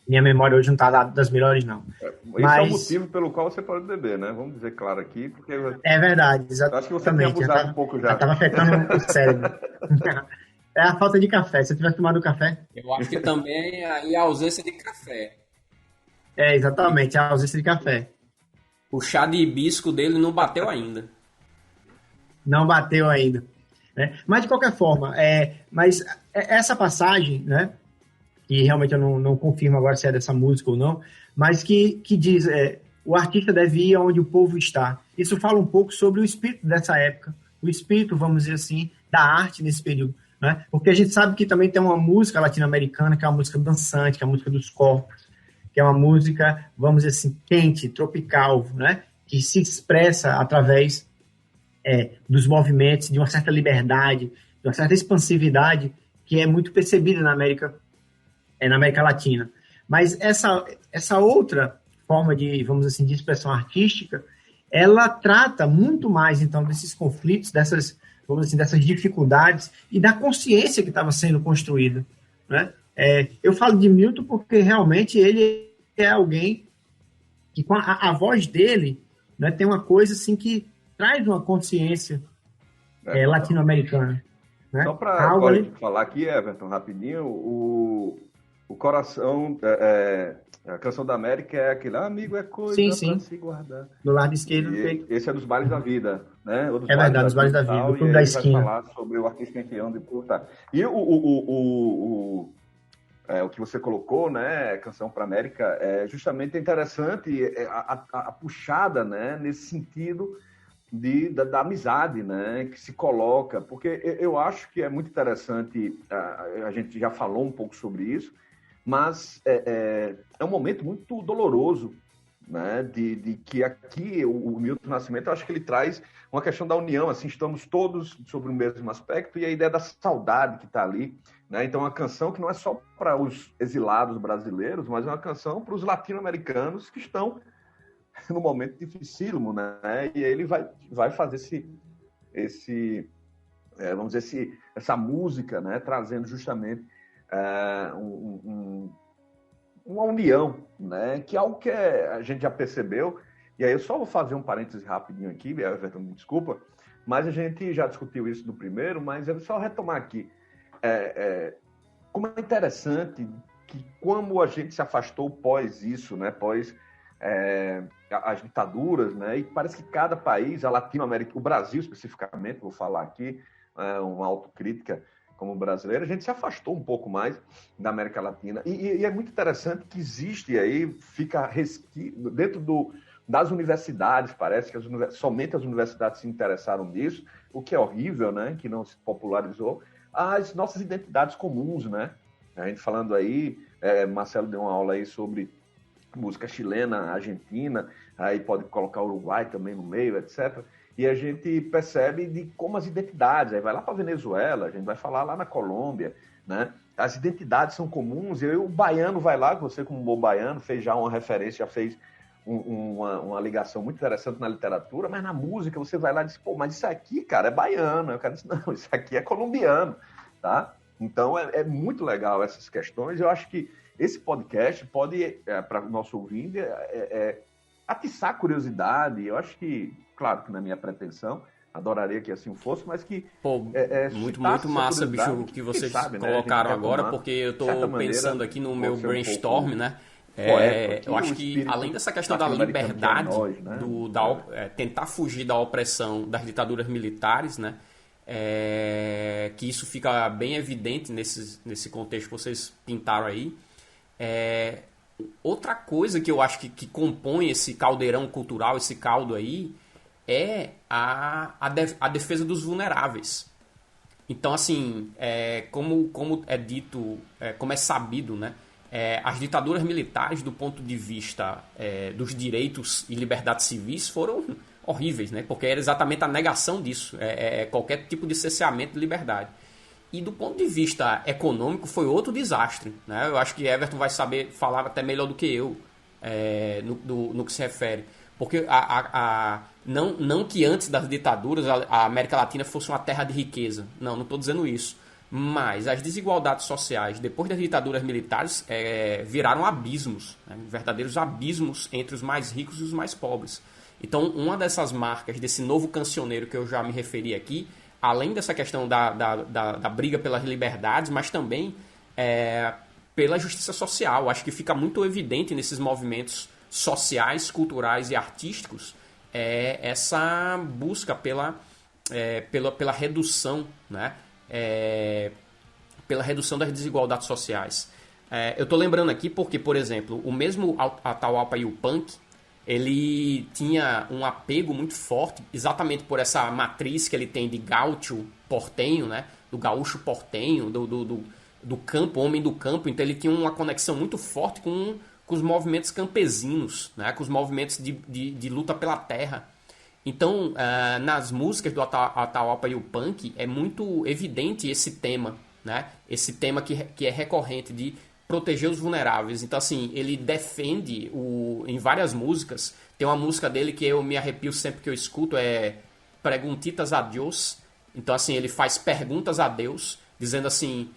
Minha memória hoje não está das melhores, não. Esse é o motivo pelo qual você pode beber, né? Vamos dizer claro aqui, porque... É verdade, exatamente. Acho que você tem abusado um pouco já. Já estava afetando o cérebro. É a falta de café. Se eu tivesse tomado café... Eu acho que também é a ausência de café. Exatamente, a ausência de café. O chá de hibisco dele não bateu ainda. Não bateu ainda. Né? Mas, de qualquer forma, mas essa passagem, né? E realmente eu não confirmo agora se é dessa música ou não, mas que diz, o artista deve ir aonde o povo está. Isso fala um pouco sobre o espírito dessa época, o espírito, vamos dizer assim, da arte nesse período. Né? Porque a gente sabe que também tem uma música latino-americana, que é uma música dançante, que é a música dos corpos, que é uma música, vamos dizer assim, quente, tropical, né? Que se expressa através dos movimentos, de uma certa liberdade, de uma certa expansividade, que é muito percebida na América Latina. Mas essa outra forma de, vamos dizer assim, de expressão artística, ela trata muito mais, então, desses conflitos, dessas, vamos dizer assim, dessas dificuldades e da consciência que estava sendo construída. Né? Eu falo de Milton porque realmente ele é alguém que, com a voz dele, né, tem uma coisa assim que traz uma consciência latino-americana. Né? Só para falar aqui, Everton, rapidinho, o coração, a Canção da América é aquele amigo é coisa para se guardar. Do lado esquerdo. Esse é dos Bailes da Vida, né? Verdade, dos Bailes da Vida, do Clube da Esquina. Vai falar sobre o artista enfiando e por tá. E o que você colocou, né, Canção para América, é justamente interessante a puxada, né, nesse sentido da amizade, né, que se coloca, porque eu acho que é muito interessante, a gente já falou um pouco sobre isso, mas é um momento muito doloroso, né, de que aqui o Milton Nascimento, eu acho que ele traz uma questão da união, assim, estamos todos sobre o mesmo aspecto, e a ideia da saudade que está ali, né, então é uma canção que não é só para os exilados brasileiros, mas é uma canção para os latino-americanos que estão no momento dificílimo, né, e ele vai fazer vamos dizer, essa música, né, trazendo justamente uma união, né? Que é algo que a gente já percebeu, e aí eu só vou fazer um parêntese rapidinho aqui, Everton, me desculpa, mas a gente já discutiu isso no primeiro, mas eu vou só retomar aqui. Como é interessante que como a gente se afastou pós isso, né? Pós as ditaduras, né? E parece que cada país, a Latinoamérica, o Brasil especificamente, vou falar aqui, uma autocrítica como brasileiro, a gente se afastou um pouco mais da América Latina. E é muito interessante que existe aí, fica dentro das universidades, parece que somente as universidades se interessaram nisso, o que é horrível, né? Que não se popularizou, as nossas identidades comuns, né? A gente falando aí, Marcelo deu uma aula aí sobre música chilena, argentina, aí pode colocar o Uruguai também no meio, etc., e a gente percebe de como as identidades, aí vai lá para a Venezuela, a gente vai falar lá na Colômbia, né? As identidades são comuns, e aí o baiano vai lá, você como bom baiano, fez já uma referência, já fez uma ligação muito interessante na literatura, mas na música você vai lá e diz, pô, mas isso aqui, cara, é baiano. Aí o cara diz, não, isso aqui é colombiano, tá? Então, é muito legal essas questões. Eu acho que esse podcast pode, para o nosso ouvinte, atiçar a curiosidade. Eu acho que, claro que na minha pretensão, adoraria que assim fosse, mas que... muito massa, bicho, que vocês colocaram agora, porque eu estou pensando aqui no meu brainstorm, né? Eu acho que, além dessa questão da liberdade, né? Tentar fugir da opressão das ditaduras militares, né? Que isso fica bem evidente nesse contexto que vocês pintaram aí. Outra coisa que eu acho que compõe esse caldeirão cultural, esse caldo aí, é a defesa dos vulneráveis. Então, assim, como é dito, como é sabido, né? As ditaduras militares, do ponto de vista dos direitos e liberdades civis, foram horríveis, né? Porque era exatamente a negação disso, qualquer tipo de cerceamento de liberdade. E do ponto de vista econômico, foi outro desastre, né? Eu acho que Everton vai saber falar até melhor do que eu no que se refere. Porque não que antes das ditaduras a América Latina fosse uma terra de riqueza. Não estou dizendo isso. Mas as desigualdades sociais, depois das ditaduras militares, viraram abismos, né? Verdadeiros abismos entre os mais ricos e os mais pobres. Então, uma dessas marcas desse novo cancioneiro que eu já me referi aqui, além dessa questão da briga pelas liberdades, mas também pela justiça social. Acho que fica muito evidente nesses movimentos sociais, culturais e artísticos essa busca pela redução, né? Pela redução das desigualdades sociais. Eu estou lembrando aqui porque, por exemplo, o mesmo Atahualpa Yupanqui, ele tinha um apego muito forte, exatamente por essa matriz que ele tem de gaúcho portenho, né? Do gaúcho portenho, do campo, homem do campo. Então ele tinha uma conexão muito forte com os movimentos campesinos, né? Com os movimentos de luta pela terra. Então, nas músicas do Atahualpa Yupanqui é muito evidente esse tema, né? Esse tema que é recorrente de proteger os vulneráveis. Então, assim, ele defende em várias músicas. Tem uma música dele que eu me arrepio sempre que eu escuto, Preguntitas a Deus. Então, assim, ele faz perguntas a Deus, dizendo assim,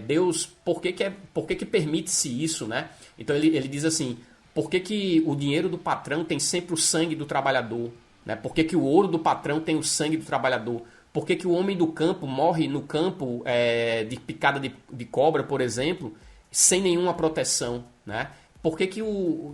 Deus, por que permite-se isso, né? Então, ele diz assim, por que o dinheiro do patrão tem sempre o sangue do trabalhador? Né? Por que o ouro do patrão tem o sangue do trabalhador? Por que o homem do campo morre no campo de picada de cobra, por exemplo, sem nenhuma proteção, né? Por que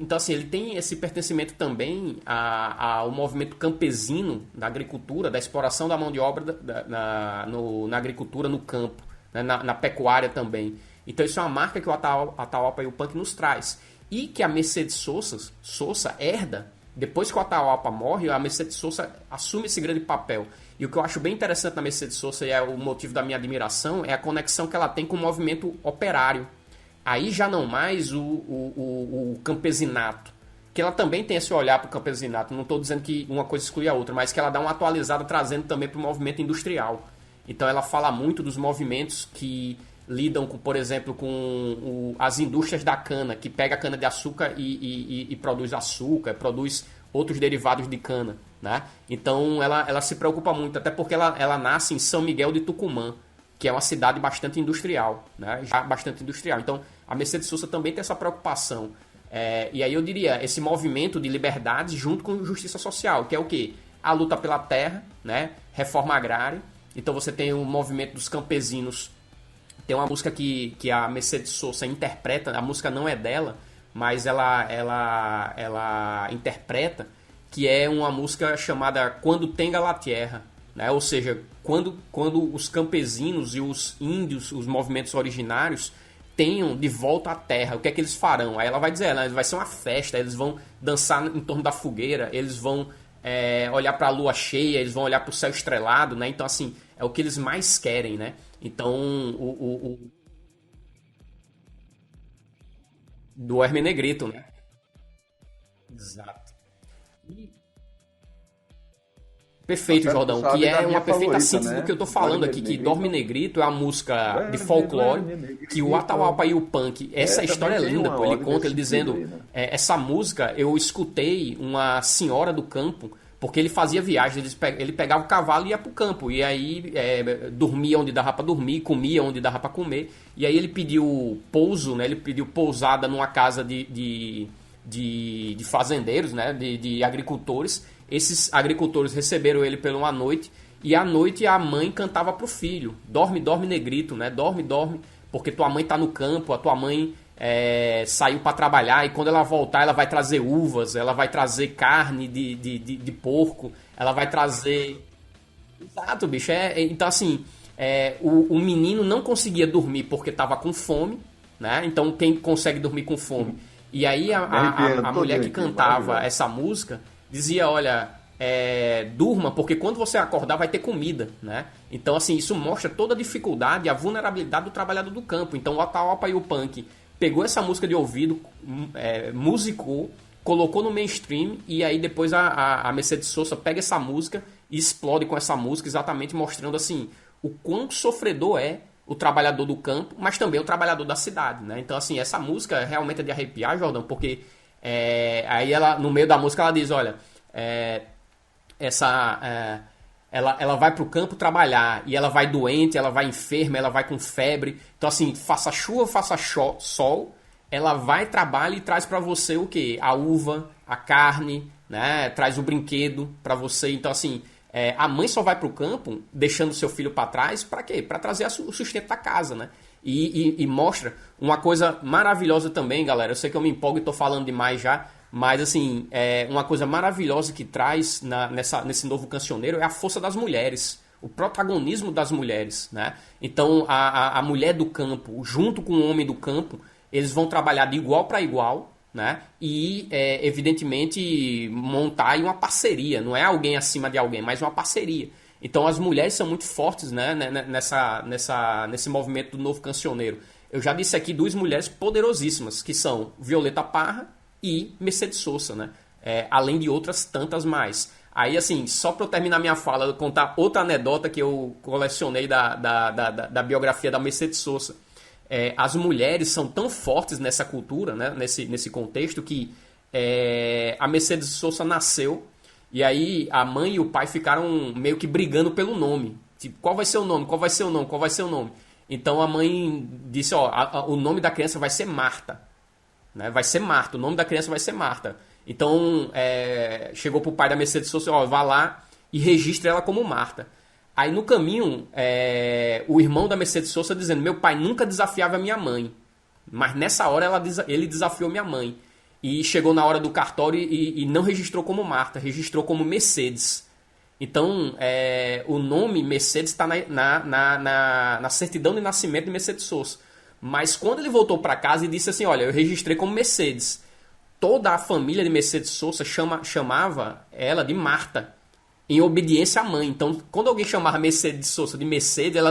então, assim, ele tem esse pertencimento também ao movimento campesino da agricultura, da exploração da mão de obra na agricultura, no campo, né? na pecuária também. Então, isso é uma marca que o Atahualpa Yupanqui nos traz. E que a Mercedes Sosa herda, depois que o Atahualpa morre, a Mercedes Sosa assume esse grande papel. E o que eu acho bem interessante na Mercedes Sosa, e é o motivo da minha admiração, é a conexão que ela tem com o movimento operário. Aí já não mais o campesinato, que ela também tem esse olhar para o campesinato. Não estou dizendo que uma coisa exclui a outra, mas que ela dá uma atualizada trazendo também para o movimento industrial. Então ela fala muito dos movimentos que lidam, por exemplo, com as indústrias da cana, que pega a cana-de-açúcar e produz açúcar, produz outros derivados de cana, né? Então ela se preocupa muito, até porque ela nasce em São Miguel de Tucumã, que é uma cidade bastante industrial, né? Já bastante industrial. Então a Mercedes Sosa também tem essa preocupação. E aí eu diria, esse movimento de liberdade junto com justiça social, que é o quê? A luta pela terra, né? Reforma agrária. Então você tem o movimento dos campesinos. Tem uma música que a Mercedes Sosa interpreta, a música não é dela, mas ela interpreta, que é uma música chamada Quando Tenga la Tierra, né? Ou seja, quando os campesinos e os índios, os movimentos originários, tenham de volta a terra, o que é que eles farão? Aí ela vai dizer, vai ser uma festa, eles vão dançar em torno da fogueira, eles vão olhar para a lua cheia, eles vão olhar para o céu estrelado, né? Então, assim, é o que eles mais querem, né? Então, do Herme Negrito, né? Exato. Perfeito, Jordão, que é uma perfeita síntese do que eu tô falando aqui, que Dorme Negrito é uma música de folclore, que o Atahualpa Yupanqui, essa história é linda, pô, ele conta, ele dizendo, essa música eu escutei uma senhora do campo Porque ele fazia viagens, ele pegava o cavalo e ia pro campo. E aí dormia onde dava pra dormir, comia onde dava pra comer. E aí ele pediu pouso, né? Ele pediu pousada numa casa de fazendeiros, né? De agricultores. Esses agricultores receberam ele por uma noite. E à noite a mãe cantava pro filho: dorme, dorme, negrito, né? Dorme, dorme, porque tua mãe tá no campo, a tua mãe saiu para trabalhar, e quando ela voltar ela vai trazer uvas, ela vai trazer carne de porco, ela vai trazer... Exato, bicho. Então assim, o menino não conseguia dormir porque tava com fome, né? Então quem consegue dormir com fome? E aí a mulher que cantava essa música dizia: olha, durma, porque quando você acordar vai ter comida, né? Então assim, isso mostra toda a dificuldade, a vulnerabilidade do trabalhador do campo. Então o Ataopa Yupanqui pegou essa música de ouvido, musicou, colocou no mainstream, e aí depois a Mercedes Sosa pega essa música e explode com essa música, exatamente mostrando assim o quão sofredor é o trabalhador do campo, mas também o trabalhador da cidade, né? Então assim, essa música realmente é de arrepiar, Jordão, porque aí ela, no meio da música, ela diz: olha, ela vai pro campo trabalhar, e ela vai doente, ela vai enferma, ela vai com febre. Então assim, faça chuva, faça sol, ela vai, trabalha e traz para você o quê? A uva, a carne, né? Traz o brinquedo para você. Então assim, a mãe só vai pro campo deixando seu filho para trás para quê? Para trazer o sustento da casa, né? E mostra uma coisa maravilhosa também, galera. Eu sei que eu me empolgo e tô falando demais já, mas assim, uma coisa maravilhosa que traz nesse novo cancioneiro é a força das mulheres, o protagonismo das mulheres, né? Então a mulher do campo, junto com o homem do campo, eles vão trabalhar de igual para igual, né? E evidentemente montar aí uma parceria, não é alguém acima de alguém, mas uma parceria. Então as mulheres são muito fortes, né? Nesse movimento do novo cancioneiro. Eu já disse aqui duas mulheres poderosíssimas, que são Violeta Parra e Mercedes Sosa, né? Além de outras tantas mais. Aí, assim, só para eu terminar minha fala, eu contar outra anedota que eu colecionei da biografia da Mercedes Sosa. As mulheres são tão fortes nessa cultura, né? Nesse contexto, que a Mercedes Sosa nasceu, e aí a mãe e o pai ficaram meio que brigando pelo nome. Tipo, qual vai ser o nome? Qual vai ser o nome? Qual vai ser o nome? Então a mãe disse: o nome da criança vai ser Marta. Né? Vai ser Marta, o nome da criança vai ser Marta. Então chegou pro pai da Mercedes Sosa: vá lá e registre ela como Marta. Aí no caminho, o irmão da Mercedes Sosa dizendo: meu pai nunca desafiava a minha mãe, mas nessa hora ele desafiou minha mãe. E chegou na hora do cartório e não registrou como Marta, registrou como Mercedes. Então o nome Mercedes está na certidão de nascimento de Mercedes Sosa. Mas quando ele voltou para casa e disse assim: olha, eu registrei como Mercedes, toda a família de Mercedes Sosa chamava ela de Marta, em obediência à mãe. Então, quando alguém chamava Mercedes Sosa de Mercedes,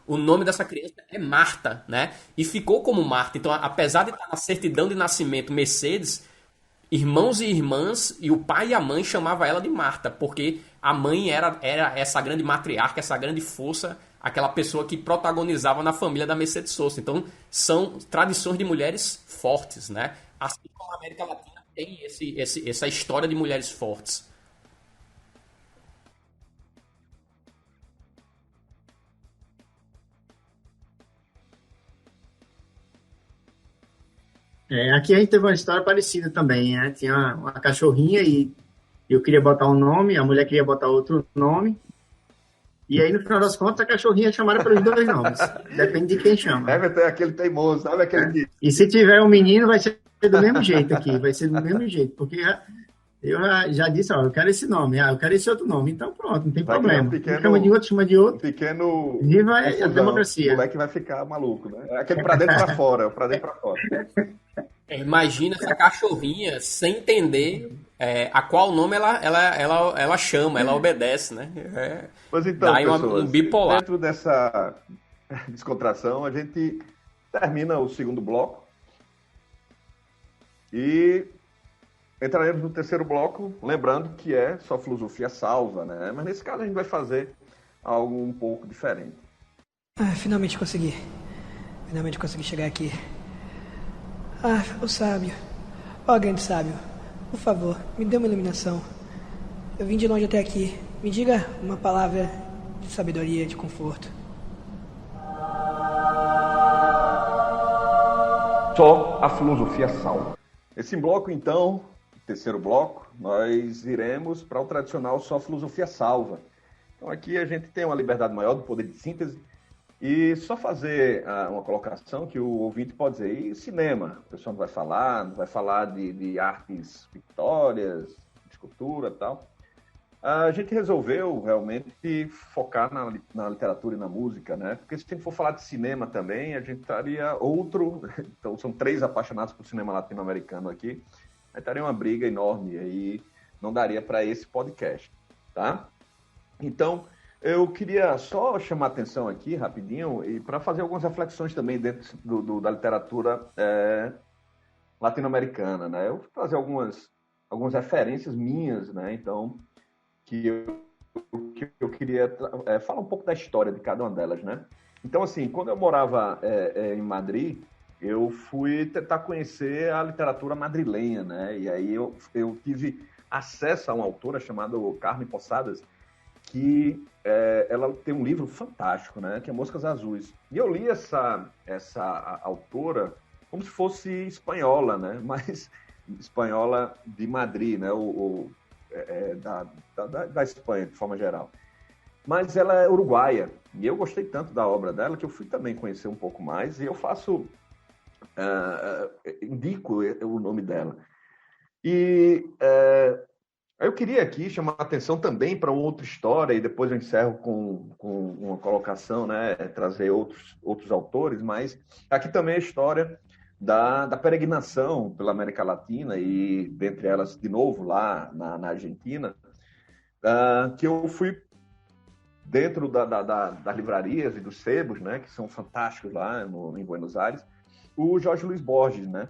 o nome dessa criança é Marta, né? E ficou como Marta. Então, apesar de estar na certidão de nascimento Mercedes, irmãos e irmãs, e o pai e a mãe chamavam ela de Marta, porque a mãe era essa grande matriarca, essa grande força, aquela pessoa que protagonizava na família da Mercedes Sosa. Então, são tradições de mulheres fortes, né? Assim como a América Latina tem essa história de mulheres fortes. Aqui a gente teve uma história parecida também, né? Tinha uma cachorrinha e eu queria botar um nome, a mulher queria botar outro nome. E aí, no final das contas, a cachorrinha é chamada pelos dois nomes. Depende de quem chama. Everton é aquele teimoso, sabe aquele que... E se tiver um menino, vai ser do mesmo jeito aqui. Vai ser do mesmo jeito. Porque eu já disse: eu quero esse nome, eu quero esse outro nome. Então pronto, não tem problema. Chama de outro, chama de outro. Pequeno... Viva a democracia. O moleque vai ficar maluco, né? É aquele pra dentro pra fora, pra dentro pra fora. Imagina essa cachorrinha sem entender a qual nome ela chama, ela obedece, né? Pois então, pessoas, um bipolar. Dentro dessa descontração, a gente termina o segundo bloco e entraremos no terceiro bloco, lembrando que é só filosofia salva, né? Mas nesse caso a gente vai fazer algo um pouco diferente. Finalmente consegui. Finalmente consegui chegar aqui. O sábio. Grande sábio. Por favor, me dê uma iluminação. eu vim de longe até aqui. Me diga uma palavra de sabedoria, de conforto. Só a filosofia salva. Esse bloco, então, terceiro bloco, nós iremos para o tradicional Só a Filosofia Salva. Então aqui a gente tem uma liberdade maior do poder de síntese e só fazer uma colocação que o ouvinte pode dizer, e cinema? O pessoal não vai falar de artes pictórias, de escultura e tal. A gente resolveu realmente focar na literatura e na música, né? Porque se a gente for falar de cinema também, a gente estaria outro... Então, são 3 apaixonados por cinema latino-americano aqui. Aí estaria uma briga enorme aí, não daria para esse podcast, tá? Então, eu queria só chamar a atenção aqui, rapidinho, e para fazer algumas reflexões também dentro da literatura latino-americana, né? Eu vou trazer algumas referências minhas, né? Então... que eu queria falar um pouco da história de cada uma delas, né? Então, assim, quando eu morava em Madrid, eu fui tentar conhecer a literatura madrilenha, né? E aí eu tive acesso a uma autora chamada Carmen Posadas, que ela tem um livro fantástico, né? Que é Moscas Azuis. E eu li essa autora como se fosse espanhola, né? Mas espanhola de Madrid, né? Da Espanha, de forma geral. Mas ela é uruguaia, e eu gostei tanto da obra dela que eu fui também conhecer um pouco mais, e eu indico o nome dela. E eu queria aqui chamar a atenção também para outra história, e depois eu encerro com uma colocação, né, trazer outros autores, mas aqui também a história da peregrinação pela América Latina e, dentre elas, de novo, lá na Argentina, que eu fui dentro das livrarias e dos sebos, né, que são fantásticos lá em Buenos Aires, o Jorge Luis Borges, né,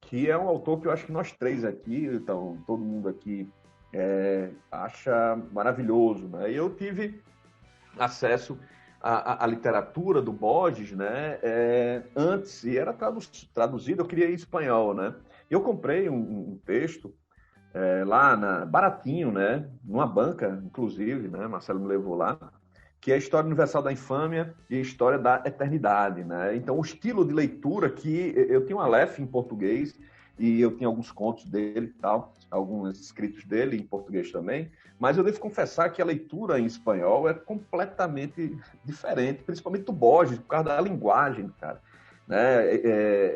que é um autor que eu acho que nós 3 aqui, então, todo mundo aqui acha maravilhoso, né, e eu tive acesso a literatura do Borges, né, antes, e era traduzido, eu queria em espanhol, né? Eu comprei um texto lá, baratinho, né, numa banca, inclusive, né, Marcelo me levou lá, que é a História Universal da Infâmia e a História da Eternidade, né? Então, o estilo de leitura que eu tinha um Aleph em português, e eu tinha alguns contos dele e tal, alguns escritos dele em português também, mas eu devo confessar que a leitura em espanhol é completamente diferente, principalmente do Borges, por causa da linguagem, cara. Né?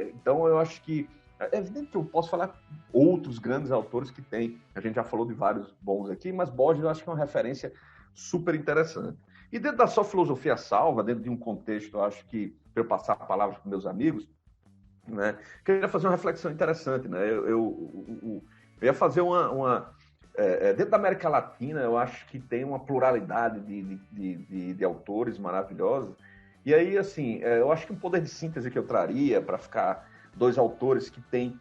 Então, eu acho que é evidente que eu posso falar outros grandes autores que tem, a gente já falou de vários bons aqui, mas Borges eu acho que é uma referência super interessante. E dentro da sua filosofia salva, dentro de um contexto, eu acho que, para eu passar a palavra para meus amigos, né, queria fazer uma reflexão interessante, né? Eu ia fazer dentro da América Latina, eu acho que tem uma pluralidade de autores maravilhosos. E aí, assim, eu acho que um poder de síntese que eu traria para ficar 2 autores que têm,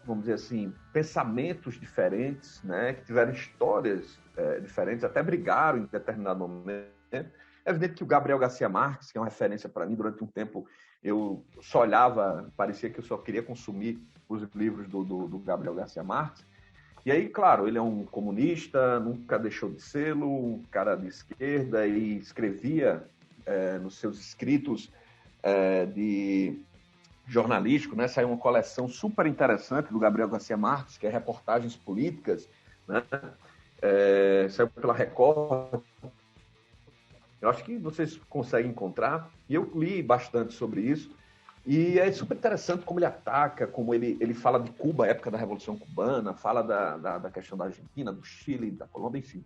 vamos dizer assim, pensamentos diferentes, né? Que tiveram histórias diferentes, até brigaram em determinado momento. É evidente que o Gabriel Garcia Marques, que é uma referência para mim, durante um tempo eu só olhava, parecia que eu só queria consumir os livros do Gabriel Garcia Marques. E aí, claro, ele é um comunista, nunca deixou de ser, um cara de esquerda, e escrevia nos seus escritos de jornalístico, né? Saiu uma coleção super interessante do Gabriel Garcia Marques, que é Reportagens Políticas, né? Saiu pela Record. Eu acho que vocês conseguem encontrar, e eu li bastante sobre isso, e é super interessante como ele ataca, como ele fala de Cuba, a época da Revolução Cubana, fala da questão da Argentina, do Chile, da Colômbia, enfim,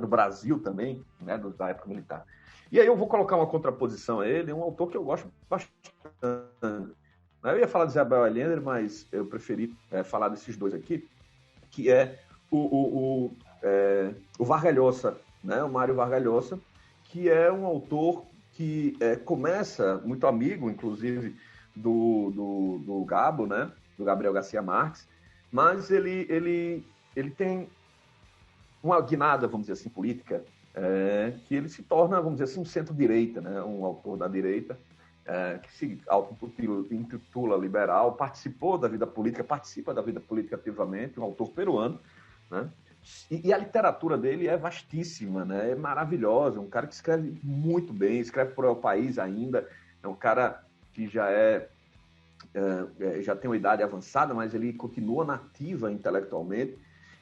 do Brasil também, né, da época militar. E aí eu vou colocar uma contraposição a ele, um autor que eu gosto bastante. Eu ia falar de Isabel Allende, mas eu preferi falar desses 2 aqui, que é o Vargas Llosa, né, o Mário Vargas Llosa, que é um autor que começa, muito amigo, inclusive, do Gabo, né? Do Gabriel Garcia Marques, mas ele tem uma guinada, vamos dizer assim, política, que ele se torna, vamos dizer assim, um centro-direita, né? Um autor da direita, que se auto-intitula liberal, participa da vida política ativamente, um autor peruano, né? E a literatura dele é vastíssima, né? É maravilhosa. Um cara que escreve muito bem, escreve por o país ainda. É um cara que já tem uma idade avançada, mas ele continua nativa intelectualmente.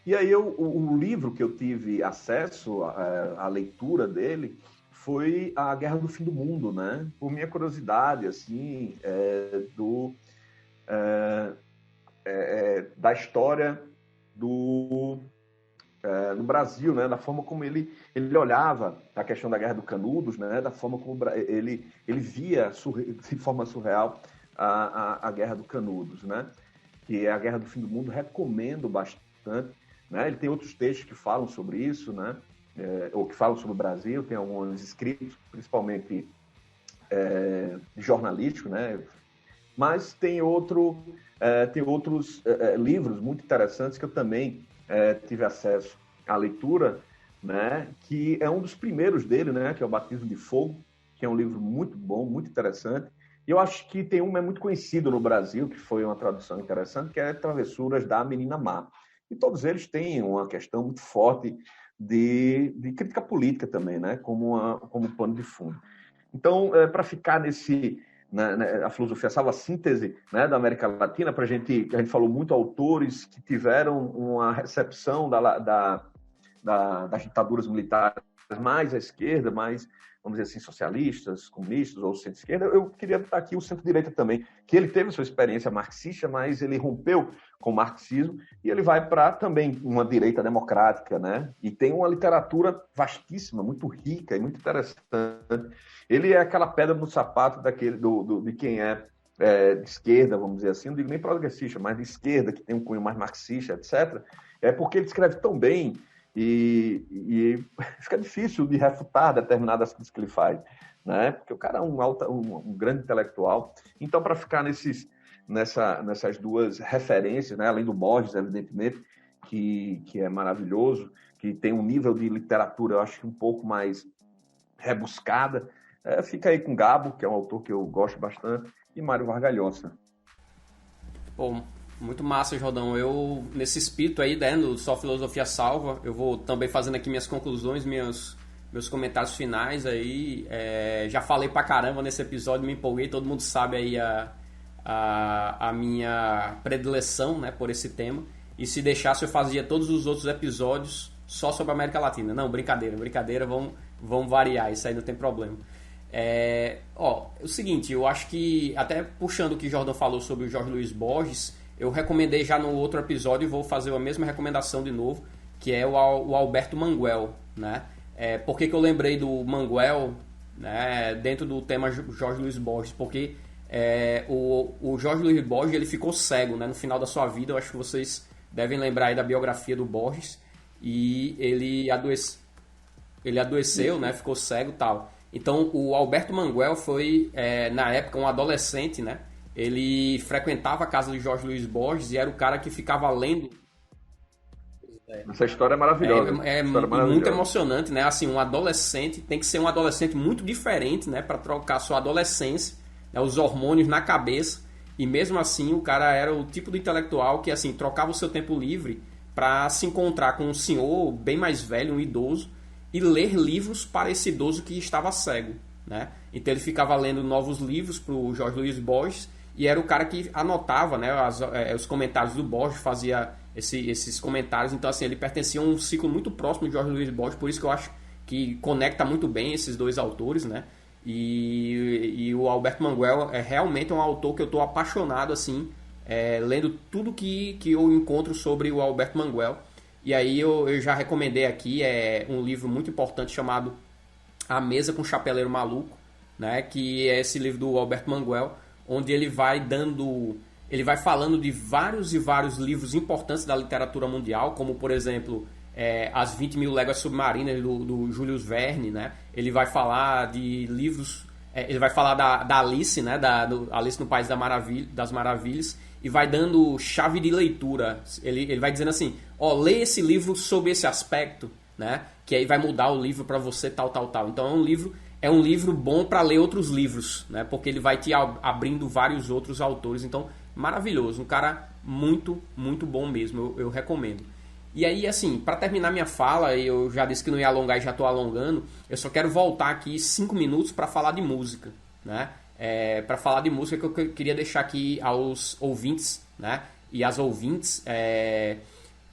E aí o livro que eu tive acesso à leitura dele foi A Guerra do Fim do Mundo, né? Por minha curiosidade, assim, da história do Brasil, né? Da forma como ele olhava a questão da Guerra do Canudos, né? Da forma como ele via de forma surreal a Guerra do Canudos, né? Que é a Guerra do Fim do Mundo. Recomendo bastante, né? Ele tem outros textos que falam sobre isso, né? Ou que falam sobre o Brasil, tem alguns escritos, principalmente jornalísticos, né? Mas tem outros livros muito interessantes que eu também tive acesso à leitura, né? Que é um dos primeiros dele, né? Que é o Batismo de Fogo, que é um livro muito bom, muito interessante. E eu acho que tem um muito conhecido no Brasil, que foi uma tradução interessante, que é Travessuras da Menina Má. E todos eles têm uma questão muito forte de crítica política também, né? Como pano de fundo. Então, para ficar a filosofia salva, a síntese, né, da América Latina, a gente falou muito autores que tiveram uma recepção das ditaduras militares mais à esquerda, mais, vamos dizer assim, socialistas, comunistas ou centro-esquerda. Eu queria botar aqui o centro-direita também, que ele teve sua experiência marxista, mas ele rompeu com o marxismo e ele vai para também uma direita democrática, né? E tem uma literatura vastíssima, muito rica e muito interessante. Ele é aquela pedra no sapato de quem de esquerda, vamos dizer assim, não digo nem progressista, mas de esquerda, que tem um cunho mais marxista, etc. É porque ele escreve tão bem e fica difícil de refutar determinadas coisas que ele faz, né? Porque o cara é um grande intelectual. Então, para ficar nessas duas referências, né? Além do Borges, evidentemente, que é maravilhoso, que tem um nível de literatura, eu acho que um pouco mais rebuscada, fica aí com Gabo, que é um autor que eu gosto bastante, e Mário Vargas Llosa. Bom, muito massa, Jordão. Eu, nesse espírito aí, né, no Só Filosofia Salva, eu vou também fazendo aqui minhas conclusões, meus comentários finais aí. Já falei pra caramba nesse episódio, me empolguei, todo mundo sabe aí a minha predileção, né, por esse tema. E se deixasse, eu fazia todos os outros episódios só sobre a América Latina. Não, brincadeira, vamos variar, isso aí não tem problema. É o seguinte, eu acho que, até puxando o que o Jordão falou sobre o Jorge Luiz Borges, eu recomendei já no outro episódio e vou fazer a mesma recomendação de novo, que é o Alberto Manguel, né? Por que eu lembrei do Manguel, né, dentro do tema Jorge Luiz Borges? Porque o Jorge Luiz Borges, ele ficou cego, né, no final da sua vida. Eu acho que vocês devem lembrar aí da biografia do Borges, e ele adoeceu, né, ficou cego e tal. Então, o Alberto Manguel foi, na época, um adolescente, né? Ele frequentava a casa de Jorge Luiz Borges e era o cara que ficava lendo. Essa história é maravilhosa. Muito emocionante, né? Assim, um adolescente tem que ser um adolescente muito diferente, né? Para trocar sua adolescência, né? Os hormônios na cabeça. E mesmo assim, o cara era o tipo de intelectual que, assim, trocava o seu tempo livre para se encontrar com um senhor bem mais velho, um idoso, e ler livros para esse idoso que estava cego, né? Então ele ficava lendo novos livros para o Jorge Luiz Borges, e era o cara que anotava, né, os comentários do Borges, fazia esses comentários. Então, assim, ele pertencia a um ciclo muito próximo de Jorge Luiz Borges, por isso que eu acho que conecta muito bem esses dois autores, né? E o Alberto Manguel é realmente um autor que eu estou apaixonado, assim, lendo tudo que eu encontro sobre o Alberto Manguel. E aí eu já recomendei aqui um livro muito importante chamado A Mesa com o Chapeleiro Maluco, né? Que é esse livro do Alberto Manguel, onde ele vai falando de vários e vários livros importantes da literatura mundial, como, por exemplo, As 20 Mil Léguas Submarinas, do Julius Verne, né? Ele vai falar de livros... ele vai falar da Alice, né? Alice no País das Maravilhas, e vai dando chave de leitura. Ele vai dizendo assim, lê esse livro sobre esse aspecto, né? Que aí vai mudar o livro para você, tal. Então é um livro bom para ler outros livros, né? Porque ele vai te abrindo vários outros autores. Então, maravilhoso. Um cara muito, muito bom mesmo. Eu recomendo. E aí, assim, para terminar minha fala, eu já disse que não ia alongar e já estou alongando, eu só quero voltar aqui 5 minutos para falar de música, né? Para falar de música que eu queria deixar aqui aos ouvintes, né? E às ouvintes,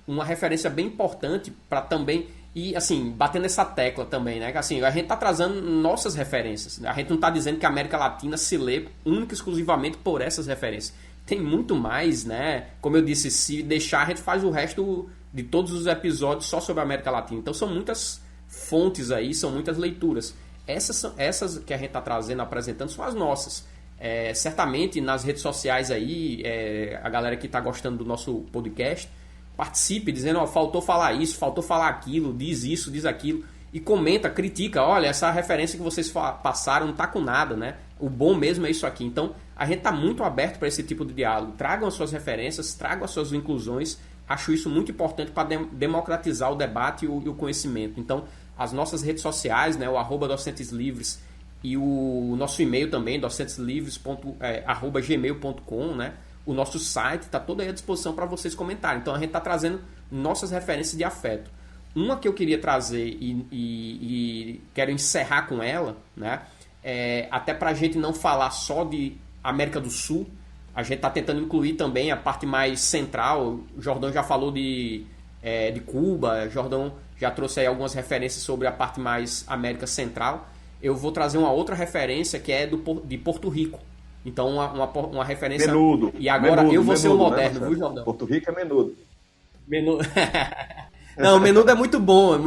uma referência bem importante para também... E, assim, batendo essa tecla também, né? Assim, a gente tá trazendo nossas referências. A gente não tá dizendo que a América Latina se lê única e exclusivamente por essas referências. Tem muito mais, né? Como eu disse, se deixar, a gente faz o resto de todos os episódios só sobre a América Latina. Então são muitas fontes aí, são muitas leituras. Essas que a gente tá trazendo, apresentando, são as nossas. Certamente nas redes sociais aí, a galera que tá gostando do nosso podcast, participe dizendo, ó, faltou falar isso, faltou falar aquilo, diz isso, diz aquilo, e comenta, critica, olha, essa referência que vocês passaram não tá com nada, né? O bom mesmo é isso aqui. Então, a gente tá muito aberto para esse tipo de diálogo. Tragam as suas referências, tragam as suas inclusões. Acho isso muito importante para democratizar o debate e o conhecimento. Então, as nossas redes sociais, né, o @docenteslivres e o nosso e-mail também, docenteslivres@gmail.com, né? O nosso site está todo aí à disposição para vocês comentarem. Então a gente está trazendo nossas referências de afeto. Uma que eu queria trazer e quero encerrar com ela, né? Até para a gente não falar só de América do Sul, a gente está tentando incluir também a parte mais central. O Jordão já falou de Cuba, o Jordão já trouxe aí algumas referências sobre a parte mais América Central. Eu vou trazer uma outra referência que é de Porto Rico. Então, uma referência... Menudo. E agora eu vou ser o moderno, né, viu, Jordão? Porto Rico é menudo. Não, Menudo é muito bom.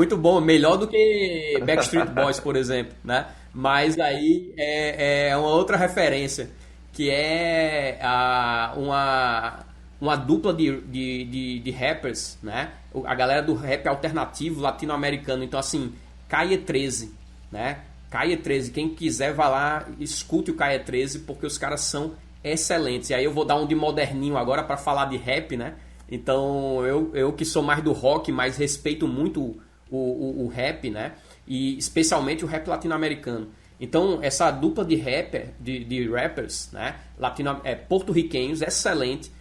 Melhor do que Backstreet Boys, por exemplo, né? Mas aí é uma outra referência, que é uma dupla de rappers, né? A galera do rap alternativo latino-americano. Então, assim, Calle 13, né? Calle 13, quem quiser vá lá, escute o Calle 13, porque os caras são excelentes. E aí eu vou dar um de moderninho agora para falar de rap, né? Então eu que sou mais do rock, mas respeito muito o rap, né? E especialmente o rap latino-americano. Então essa dupla de rappers, né? Porto-riquenhos, excelente,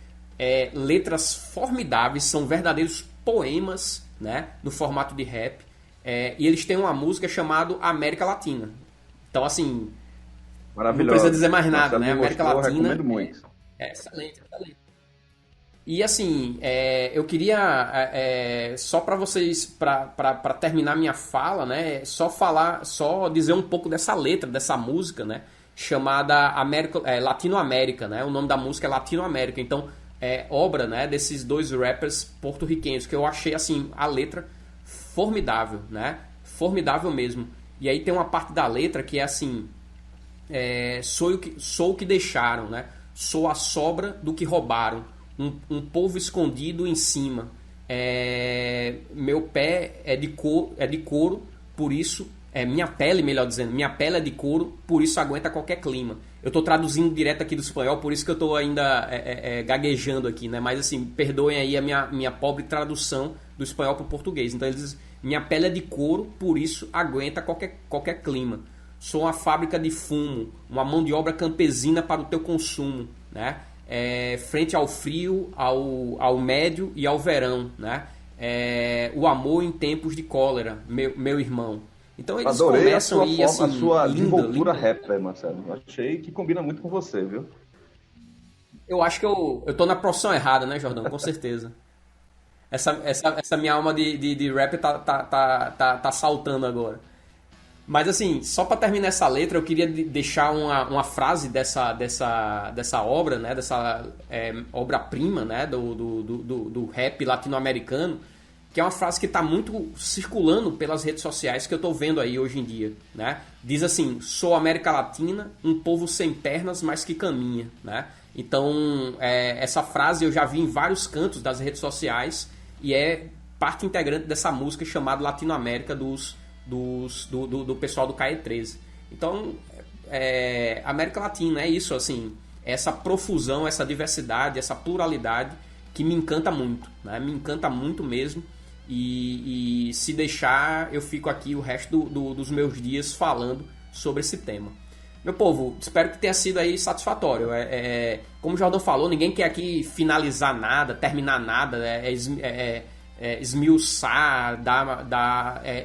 letras formidáveis, são verdadeiros poemas, né? No formato de rap. E eles têm uma música chamada América Latina. Então, assim, não precisa dizer mais nada, né? América Latina. Recomendo muito. Excelente. E, assim, eu queria, só para vocês, para terminar minha fala, né? Só dizer um pouco dessa letra, dessa música, né? Chamada Latinoamérica, né? O nome da música é Latinoamérica. Então, obra, né? Desses dois rappers porto-riquenhos, que eu achei, assim, a letra formidável, né? Formidável mesmo. E aí tem uma parte da letra que é assim: sou o que deixaram, né? Sou a sobra do que roubaram, um povo escondido em cima. Meu pé é de couro, por isso minha pele, melhor dizendo, minha pele é de couro, por isso aguenta qualquer clima. Eu estou traduzindo direto aqui do espanhol, por isso que eu estou ainda gaguejando aqui, né? Mas assim, perdoem aí a minha pobre tradução do espanhol para o português. Então ele diz: minha pele é de couro, por isso aguenta qualquer clima. Sou uma fábrica de fumo, uma mão de obra campesina para o teu consumo, né? Frente ao frio, ao médio e ao verão, né? O amor em tempos de cólera, meu irmão. Então eles Adorei começam a sua, assim, a sua linda, desenvoltura linda. rap, Marcelo. Eu achei que combina muito com você, viu? Eu acho que eu tô na profissão errada, né, Jordão? Com certeza. Essa minha alma de rap tá saltando agora. Mas assim, só para terminar essa letra, eu queria deixar uma frase dessa obra, né? Dessa obra-prima, né? Do rap latino-americano, que é uma frase que está muito circulando pelas redes sociais, que eu estou vendo aí hoje em dia, né? Diz assim: sou América Latina, um povo sem pernas, mas que caminha, né? Então, essa frase eu já vi em vários cantos das redes sociais e é parte integrante dessa música chamada Latinoamérica do pessoal do Calle 13. Então, América Latina é isso, assim, essa profusão, essa diversidade, essa pluralidade que me encanta muito, né? Me encanta muito mesmo. E se deixar, eu fico aqui o resto dos meus dias falando sobre esse tema. Meu povo, espero que tenha sido aí satisfatório. Como o Jordão falou, ninguém quer aqui finalizar nada, terminar nada, esmiuçar,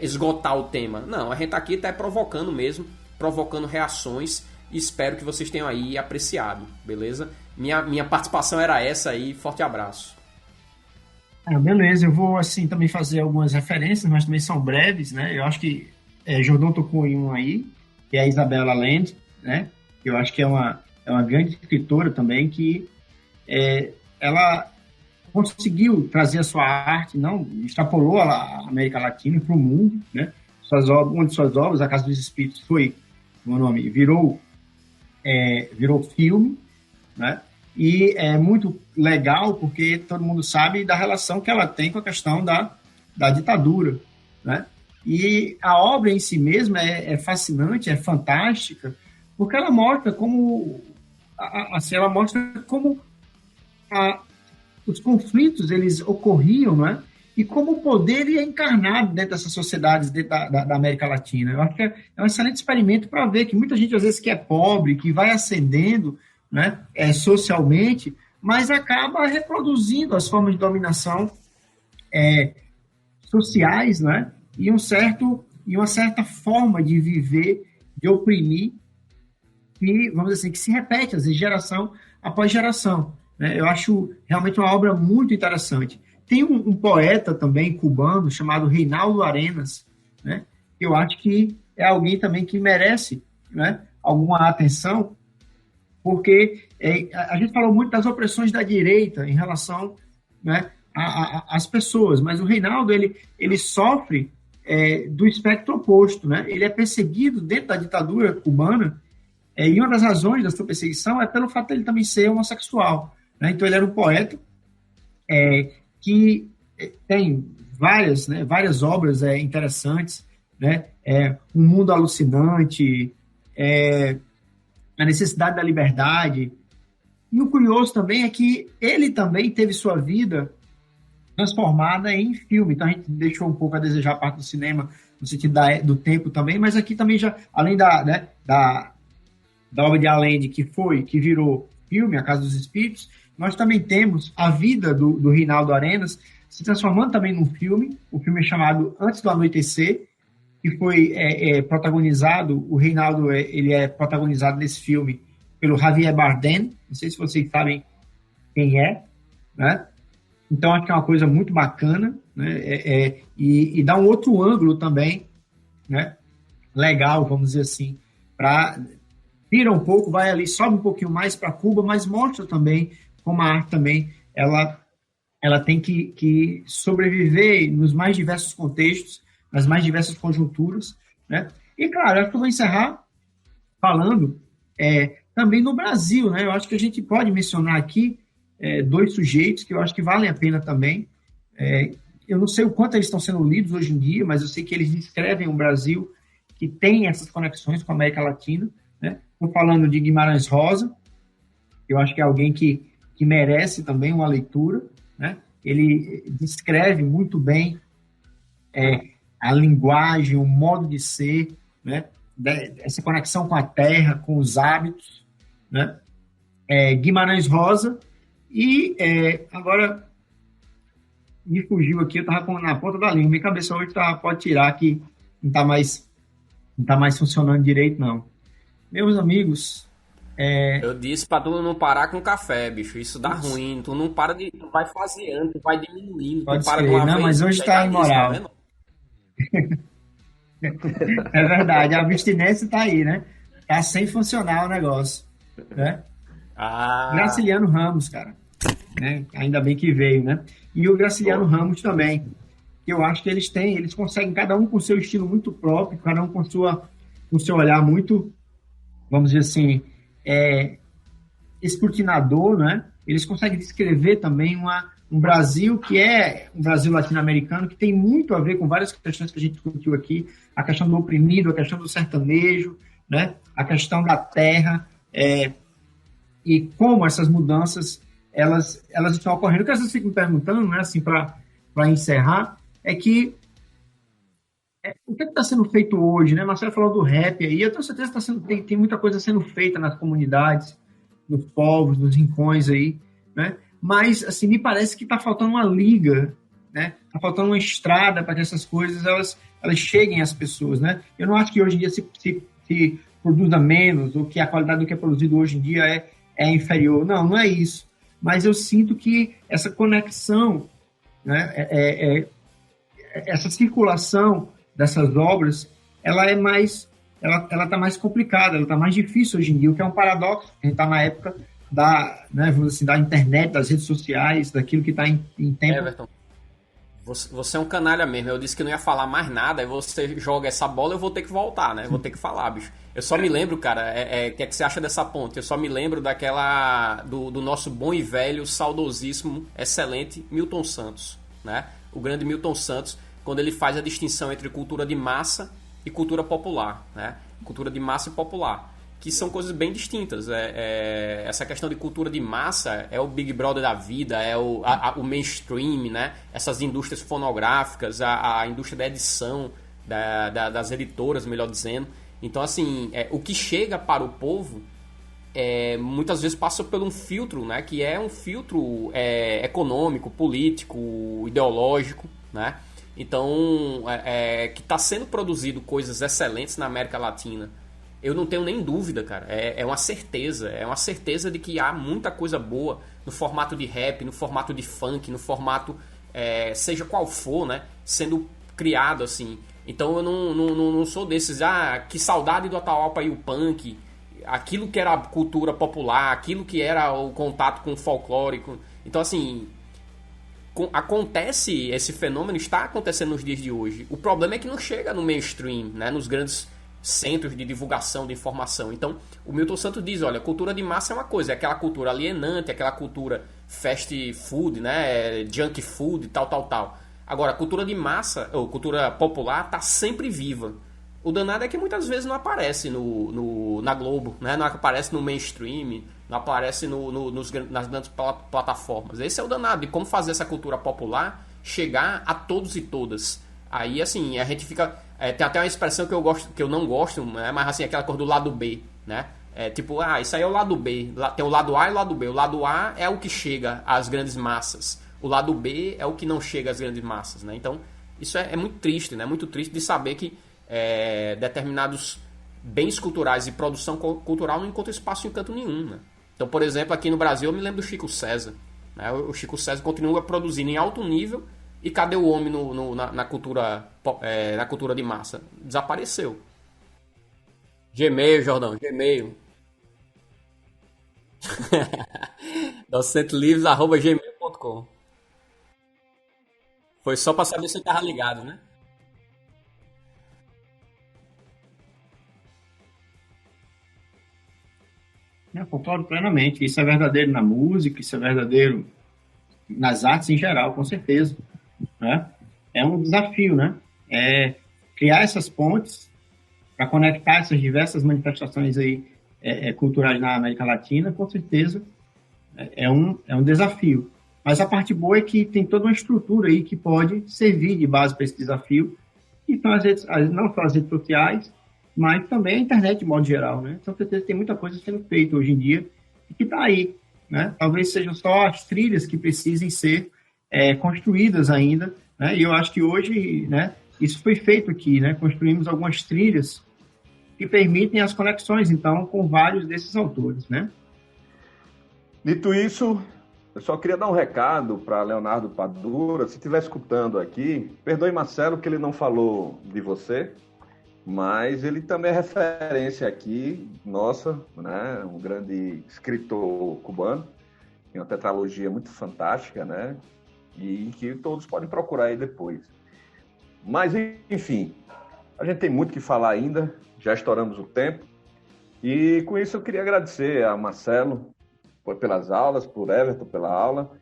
esgotar o tema. Não, a gente aqui está provocando mesmo, provocando reações, e espero que vocês tenham aí apreciado, beleza? Minha participação era essa aí, forte abraço. Beleza, eu vou assim também fazer algumas referências, mas também são breves, né? Eu acho que Jordão tocou em um aí, que é a Isabella Land, né? Eu acho que é uma grande escritora também, que ela conseguiu trazer a sua arte, não extrapolou a América Latina para o mundo, né? Uma de suas obras, A Casa dos Espíritos, foi, o nome, virou filme, né? E é muito legal porque todo mundo sabe da relação que ela tem com a questão da ditadura, né? E a obra em si mesma é fascinante, é fantástica, porque ela mostra como os conflitos eles ocorriam, né? E como o poder ia encarnado dentro dessas sociedades dentro da América Latina. Eu acho que é um excelente experimento para ver que muita gente, às vezes, que é pobre, que vai ascendendo, né, socialmente, mas acaba reproduzindo as formas de dominação sociais, né? E uma certa forma de viver, de oprimir, que, vamos dizer assim, que se repete, às vezes, geração após geração. Né? Eu acho realmente uma obra muito interessante. Tem um poeta também cubano chamado Reinaldo Arenas, né? Eu acho que é alguém também que merece, né, alguma atenção, porque a gente falou muito das opressões da direita em relação, né, às pessoas, mas o Reinaldo ele sofre do espectro oposto, né? Ele é perseguido dentro da ditadura cubana, e uma das razões da sua perseguição é pelo fato de ele também ser homossexual, né? Então ele era um poeta que tem várias obras interessantes, né? Um Mundo Alucinante, A Necessidade da Liberdade. E o curioso também é que ele também teve sua vida transformada em filme. Então a gente deixou um pouco a desejar a parte do cinema, no sentido do tempo também, mas aqui também já, além da obra de Allende, que virou filme, A Casa dos Espíritos, nós também temos a vida do Reinaldo Arenas se transformando também num filme. O filme é chamado Antes do Anoitecer, que foi protagonizado, o Reinaldo ele é protagonizado nesse filme pelo Javier Bardem, não sei se vocês sabem quem é, né? Então acho que é uma coisa muito bacana, né? E dá um outro ângulo também, né? Legal, vamos dizer assim, tira um pouco, vai ali, sobe um pouquinho mais para Cuba, mas mostra também como a arte também, ela tem que sobreviver nos mais diversos contextos, nas mais diversas conjunturas, né? E, claro, acho que eu vou encerrar falando também no Brasil, né? Eu acho que a gente pode mencionar aqui dois sujeitos que eu acho que valem a pena também. Eu não sei o quanto eles estão sendo lidos hoje em dia, mas eu sei que eles descrevem um Brasil que tem essas conexões com a América Latina, né? Estou falando de Guimarães Rosa, eu acho que é alguém que merece também uma leitura, né? Ele descreve muito bem a linguagem, o modo de ser, né? Essa conexão com a terra, com os hábitos, né? Guimarães Rosa, e agora me fugiu aqui, eu estava na ponta da língua, minha cabeça hoje pode tirar que não está mais funcionando direito, não. Meus amigos, eu disse pra tu não parar com café, bicho. Isso dá ruim. Tu não para de. Tu vai faseando, tu vai diminuindo. Pode tu para ser. de uma Não, vez, mas hoje tá imoral. Tá É verdade, a abstinência tá aí, né? Tá sem funcionar o negócio, né? Graciliano Ramos, cara, né? Ainda bem que veio, né? E o Graciliano Ramos também. Eu acho que eles conseguem, cada um com seu estilo muito próprio, cada um com seu olhar muito, vamos dizer assim, escrutinador, né? Eles conseguem descrever também um Brasil que é um Brasil latino-americano, que tem muito a ver com várias questões que a gente discutiu aqui, a questão do oprimido, a questão do sertanejo, né? A questão da terra, e como essas mudanças elas estão ocorrendo. O que vocês ficam me perguntando, né, assim, para encerrar, é que o que está sendo feito hoje, né? Marcelo falou do rap aí, eu tenho certeza que tem muita coisa sendo feita nas comunidades, nos povos, nos rincões aí, né? Mas, assim, me parece que está faltando uma liga, né? Tá faltando uma estrada para que essas coisas elas cheguem às pessoas, né? Eu não acho que hoje em dia se produza menos ou que a qualidade do que é produzido hoje em dia é inferior. Não é isso. Mas eu sinto que essa conexão, né, essa circulação dessas obras, ela está mais complicada, ela está mais difícil hoje em dia, o que é um paradoxo. A gente está na época né, vamos assim, da internet, das redes sociais, daquilo que está em tempo. Everton, você é um canalha mesmo. Eu disse que não ia falar mais nada, aí você joga essa bola, eu vou ter que voltar, né? Vou ter que falar, bicho. Eu só me lembro, cara, o que é que você acha dessa ponte? Eu só me lembro do nosso bom e velho, saudosíssimo, excelente Milton Santos, né? O grande Milton Santos, quando ele faz a distinção entre cultura de massa e cultura popular, né? Cultura de massa e popular, que são coisas bem distintas. Essa questão de cultura de massa é o Big Brother da vida, é o mainstream, né? Essas indústrias fonográficas, a indústria da edição, das editoras, melhor dizendo. Então, assim, o que chega para o povo muitas vezes passa por um filtro, né? Que é um filtro econômico, político, ideológico, né? Então, que está sendo produzido coisas excelentes na América Latina. Eu não tenho nem dúvida, cara. É uma certeza de que há muita coisa boa no formato de rap, no formato de funk, no formato seja qual for, né? Sendo criado assim. Então eu não sou desses, que saudade do Atahualpa e o punk, aquilo que era a cultura popular, aquilo que era o contato com o folclórico. Então, assim, acontece, esse fenômeno está acontecendo nos dias de hoje. O problema é que não chega no mainstream, né? Nos grandes centros de divulgação de informação. Então, o Milton Santos diz, olha, cultura de massa é uma coisa, é aquela cultura alienante, aquela cultura fast food, né? Junk food, tal. Agora, a cultura de massa, ou cultura popular, está sempre viva. O danado é que muitas vezes não aparece na Globo, né? Não aparece no mainstream, não aparece nas grandes plataformas. Esse é o danado, de como fazer essa cultura popular chegar a todos e todas. Aí, assim, a gente fica... tem até uma expressão que eu não gosto, né? Mas assim, aquela coisa do lado B, né? Tipo, isso aí é o lado B. Tem o lado A e o lado B. O lado A é o que chega às grandes massas. O lado B é o que não chega às grandes massas, né? Então, isso é muito triste, né? Muito triste de saber que determinados bens culturais e produção cultural não encontram espaço em canto nenhum, né? Então, por exemplo, aqui no Brasil, eu me lembro do Chico César, né? O Chico César continua produzindo em alto nível. E cadê o homem na cultura de massa? Desapareceu. Gmail, Jordão, Gmail. docentelivres@gmail.com. Foi só para saber se você estava ligado, né? Eu concordo plenamente. Isso é verdadeiro na música, isso é verdadeiro nas artes em geral, com certeza. Né? É um desafio, né? Criar essas pontes para conectar essas diversas manifestações aí, culturais na América Latina, com certeza é um desafio. Mas a parte boa é que tem toda uma estrutura aí que pode servir de base para esse desafio, e são não só as redes sociais, mas também a internet de modo geral, né? Com certeza tem muita coisa sendo feita hoje em dia e que está aí, né? Talvez sejam só as trilhas que precisem ser construídas ainda, né? E eu acho que hoje, né, isso foi feito aqui, né? Construímos algumas trilhas que permitem as conexões, então, com vários desses autores, né? Dito isso, eu só queria dar um recado para Leonardo Padura, se estiver escutando aqui, perdoe Marcelo que ele não falou de você, mas ele também é referência aqui, nossa, né? Um grande escritor cubano, tem uma tetralogia muito fantástica, né? E que todos podem procurar aí depois. Mas, enfim, a gente tem muito que falar ainda, já estouramos o tempo, e com isso eu queria agradecer a Marcelo pelas aulas, por Everton pela aula,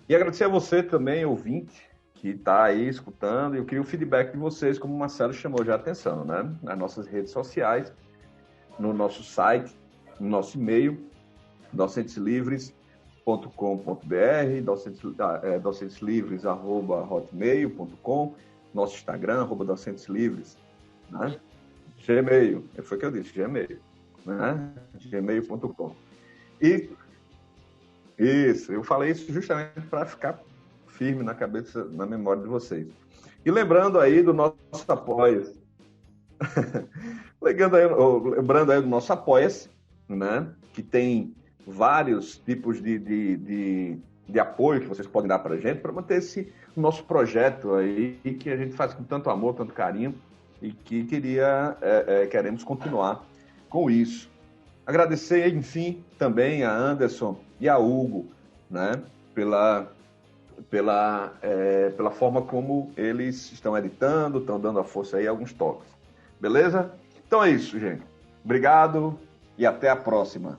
e agradecer a você também, ouvinte, que está aí escutando, e eu queria o feedback de vocês, como o Marcelo chamou já a atenção, né? Nas nossas redes sociais, no nosso site, no nosso e-mail, docenteslivres.com.br, docenteslivres@hotmail.com, nosso Instagram, @docenteslivres, né? Gmail, foi o que eu disse, Gmail, né? gmail.com. E isso, eu falei isso justamente para ficar firme na cabeça, na memória de vocês. E lembrando aí do nosso Apoia-se. Lembrando aí do nosso Apoia-se, né? Que tem vários tipos de apoio que vocês podem dar para a gente, para manter esse nosso projeto aí, que a gente faz com tanto amor, tanto carinho, e que queremos continuar com isso. Agradecer, enfim, também a Anderson e a Hugo, né, pela forma como eles estão editando, estão dando a força aí, alguns toques. Beleza? Então é isso, gente. Obrigado e até a próxima.